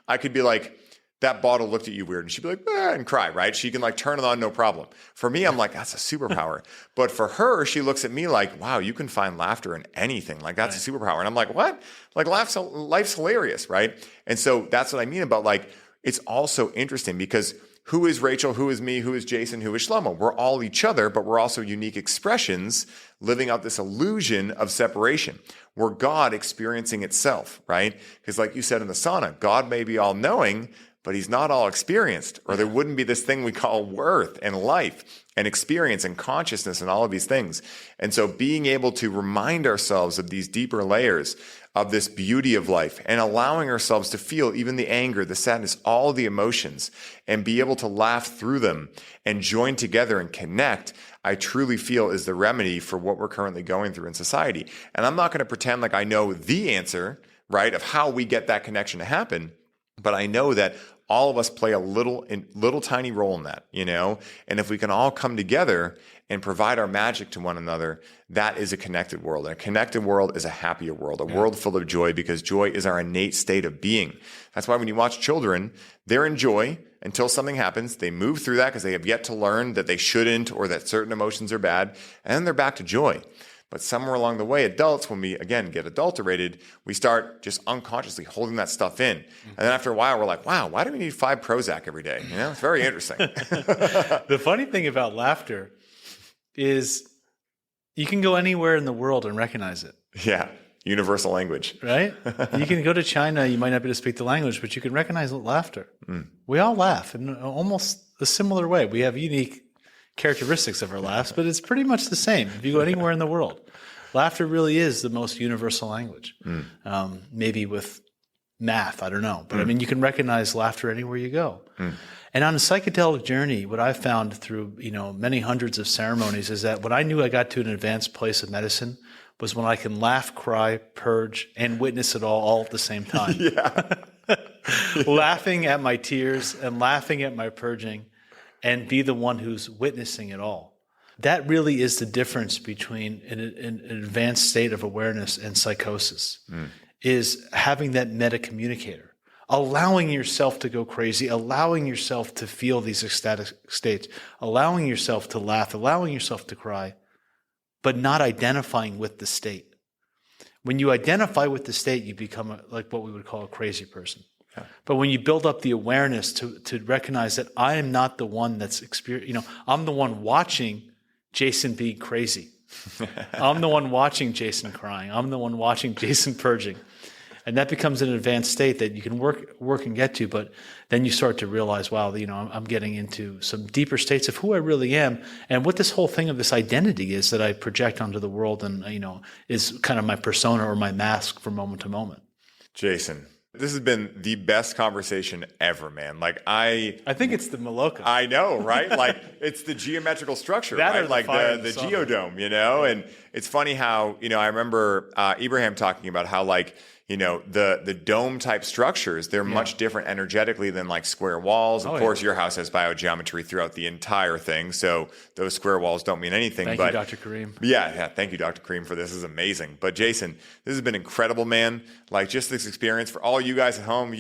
I could be like, that bottle looked at you weird. And she'd be like, and cry, right? She can like turn it on, no problem. For me, I'm like, that's a superpower. But for her, she looks at me like, wow, you can find laughter in anything. Like that's a superpower. And I'm like, what? Like life's hilarious, right? And so that's what I mean about like, it's also interesting because who is Rachel? Who is me? Who is Jason? Who is Shlomo? We're all each other, but we're also unique expressions living out this illusion of separation. We're God experiencing itself, right? Because like you said in the sauna, God may be all knowing, but he's not all experienced, or there wouldn't be this thing we call worth and life and experience and consciousness and all of these things. And so being able to remind ourselves of these deeper layers of this beauty of life and allowing ourselves to feel even the anger, the sadness, all the emotions, and be able to laugh through them and join together and connect, I truly feel is the remedy for what we're currently going through in society. And I'm not going to pretend like I know the answer, right, of how we get that connection to happen, but I know that all of us play a little tiny role in that, and if we can all come together and provide our magic to one another, that is a connected world. And a connected world is a happier world, a world full of joy, because joy is our innate state of being. That's why when you watch children, they're in joy until something happens. They move through that because they have yet to learn that they shouldn't, or that certain emotions are bad, and then they're back to joy. But somewhere along the way, adults, when we, again, get adulterated, we start just unconsciously holding that stuff in. And then after a while, we're like, wow, why do we need 5 Prozac every day? It's very interesting. The funny thing about laughter is you can go anywhere in the world and recognize it. Yeah, universal language. Right? You can go to China, you might not be able to speak the language, but you can recognize laughter. We all laugh in almost a similar way. We have unique characteristics of our laughs, but it's pretty much the same if you go anywhere in the world. Laughter really is the most universal language. Maybe with math, I don't know. But I mean, you can recognize laughter anywhere you go. And on a psychedelic journey, what I found through, many hundreds of ceremonies is that when I knew I got to an advanced place of medicine was when I can laugh, cry, purge, and witness it all at the same time. Laughing at my tears and laughing at my purging, and be the one who's witnessing it all. That really is the difference between an advanced state of awareness and psychosis, is having that meta-communicator, allowing yourself to go crazy, allowing yourself to feel these ecstatic states, allowing yourself to laugh, allowing yourself to cry, but not identifying with the state. When you identify with the state, you become like what we would call a crazy person. Yeah. But when you build up the awareness to recognize that I am not the one that's I'm the one watching Jason being crazy. I'm the one watching Jason crying. I'm the one watching Jason purging. And that becomes an advanced state that you can work and get to, but then you start to realize, wow, I'm getting into some deeper states of who I really am, and what this whole thing of this identity is that I project onto the world, and is kind of my persona or my mask from moment to moment. Jason, this has been the best conversation ever, man. Like I think it's the Maloka. I know, right? Like it's the geometrical structure, that right? Like the geodome, And it's funny how, I remember Ibrahim talking about how the dome type structures, they're much different energetically than like square walls. Of course, your house has biogeometry throughout the entire thing. So those square walls don't mean anything. Thank you, Dr. Kareem. Yeah. Thank you, Dr. Kareem, for this. This is amazing. But Jason, this has been incredible, man. Like just this experience for all you guys at home.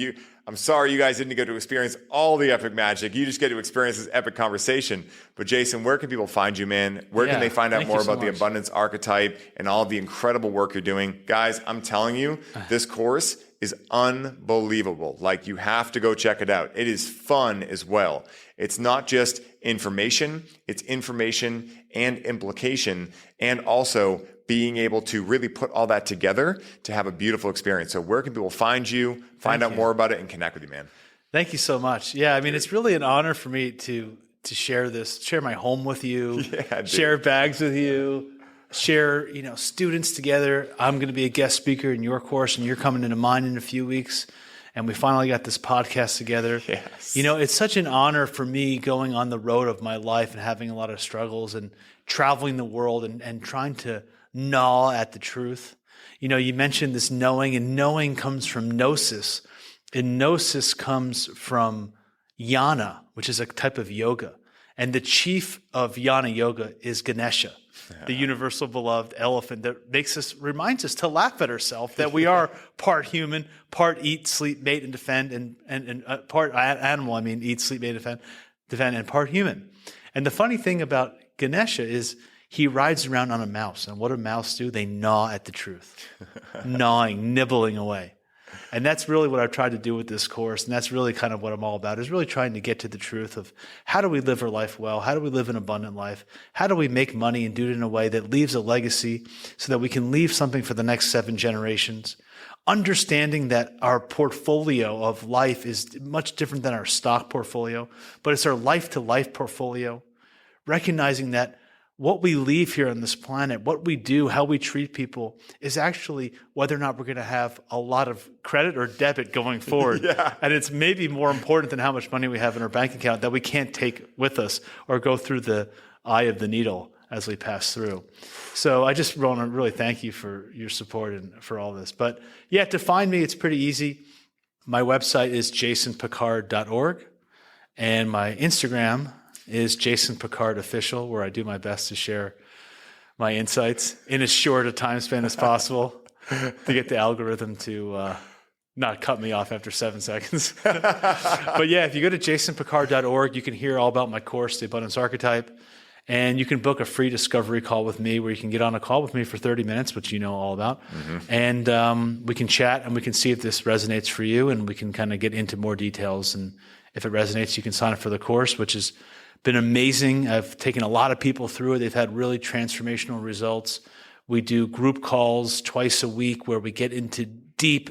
I'm sorry you guys didn't get to experience all the epic magic. You just get to experience this epic conversation. But Jason, where can people find you, man? Where can they find out more about the Abundance Archetype and all of the incredible work you're doing? Guys, I'm telling you, this course is unbelievable. Like you have to go check it out. It is fun as well. It's not just information, it's information and implication, and also being able to really put all that together to have a beautiful experience. So where can people find you, find out more about it, and connect with you, man? Thank you so much. Yeah, I mean, it's really an honor for me to share my home with you, share bags with you, share, students together. I'm going to be a guest speaker in your course, and you're coming into mine in a few weeks. And we finally got this podcast together. Yes. It's such an honor for me going on the road of my life and having a lot of struggles and traveling the world and trying to gnaw at the truth. You mentioned this knowing, and knowing comes from gnosis. And gnosis comes from jnana, which is a type of yoga. And the chief of jnana yoga is Ganesha, the universal beloved elephant that reminds us to laugh at ourselves, that we are part human, part eat, sleep, mate, and defend, and part animal, eat, sleep, mate, defend, and part human. And the funny thing about Ganesha is he rides around on a mouse. And what do mouse do? They gnaw at the truth, gnawing, nibbling away. And that's really what I've tried to do with this course. And that's really kind of what I'm all about, is really trying to get to the truth of how do we live our life well? How do we live an abundant life? How do we make money and do it in a way that leaves a legacy so that we can leave something for the next 7 generations? understanding that our portfolio of life is much different than our stock portfolio, but it's our life-to-life portfolio, recognizing that what we leave here on this planet, what we do, how we treat people is actually whether or not we're going to have a lot of credit or debit going forward. Yeah. And it's maybe more important than how much money we have in our bank account that we can't take with us or go through the eye of the needle as we pass through. So I just want to really thank you for your support and for all this. But yeah, to find me, it's pretty easy. My website is jasonpickard.org, and my Instagram is Jason Pickard Official, where I do my best to share my insights in as short a time span as possible to get the algorithm to not cut me off after 7 seconds. But yeah, if you go to jasonpickard.org, you can hear all about my course, The Abundance Archetype, and you can book a free discovery call with me where you can get on a call with me for 30 minutes, which you know all about. And we can chat and we can see if this resonates for you, and we can kind of get into more details. And if it resonates, you can sign up for the course, which is been amazing. I've taken a lot of people through it. They've had really transformational results. We do group calls twice a week where we get into deep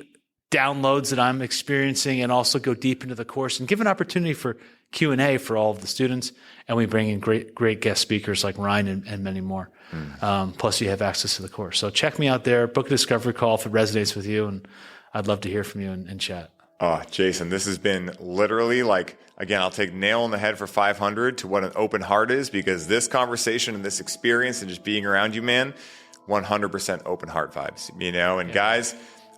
downloads that I'm experiencing and also go deep into the course and give an opportunity for Q&A for all of the students. And we bring in great guest speakers like Ryan and many more. Plus you have access to the course. So check me out there, book a discovery call if it resonates with you. And I'd love to hear from you and chat. Oh, Jason, this has been literally like, again, I'll take nail on the head for 500 to what an open heart is, because this conversation and this experience and just being around you, man, 100% open heart vibes, you know? And guys,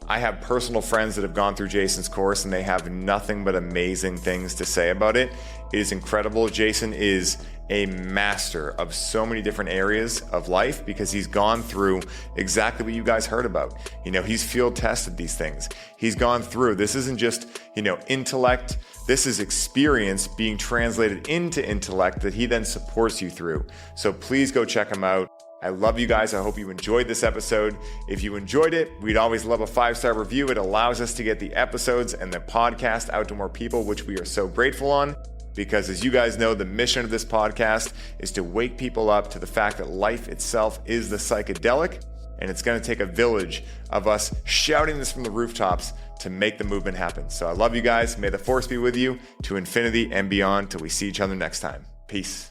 I have personal friends that have gone through Jason's course and they have nothing but amazing things to say about it. It is incredible. Jason is a master of so many different areas of life because he's gone through exactly what you guys heard about. You know, he's field tested these things. He's gone through, this isn't just, you know, intellect. This is experience being translated into intellect that he then supports you through. So please go check him out. I love you guys. I hope you enjoyed this episode. If you enjoyed it, we'd always love a 5-star review. It allows us to get the episodes and the podcast out to more people, which we are so grateful on. Because as you guys know, the mission of this podcast is to wake people up to the fact that life itself is the psychedelic, and it's going to take a village of us shouting this from the rooftops to make the movement happen. So I love you guys. May the force be with you to infinity and beyond till we see each other next time. Peace.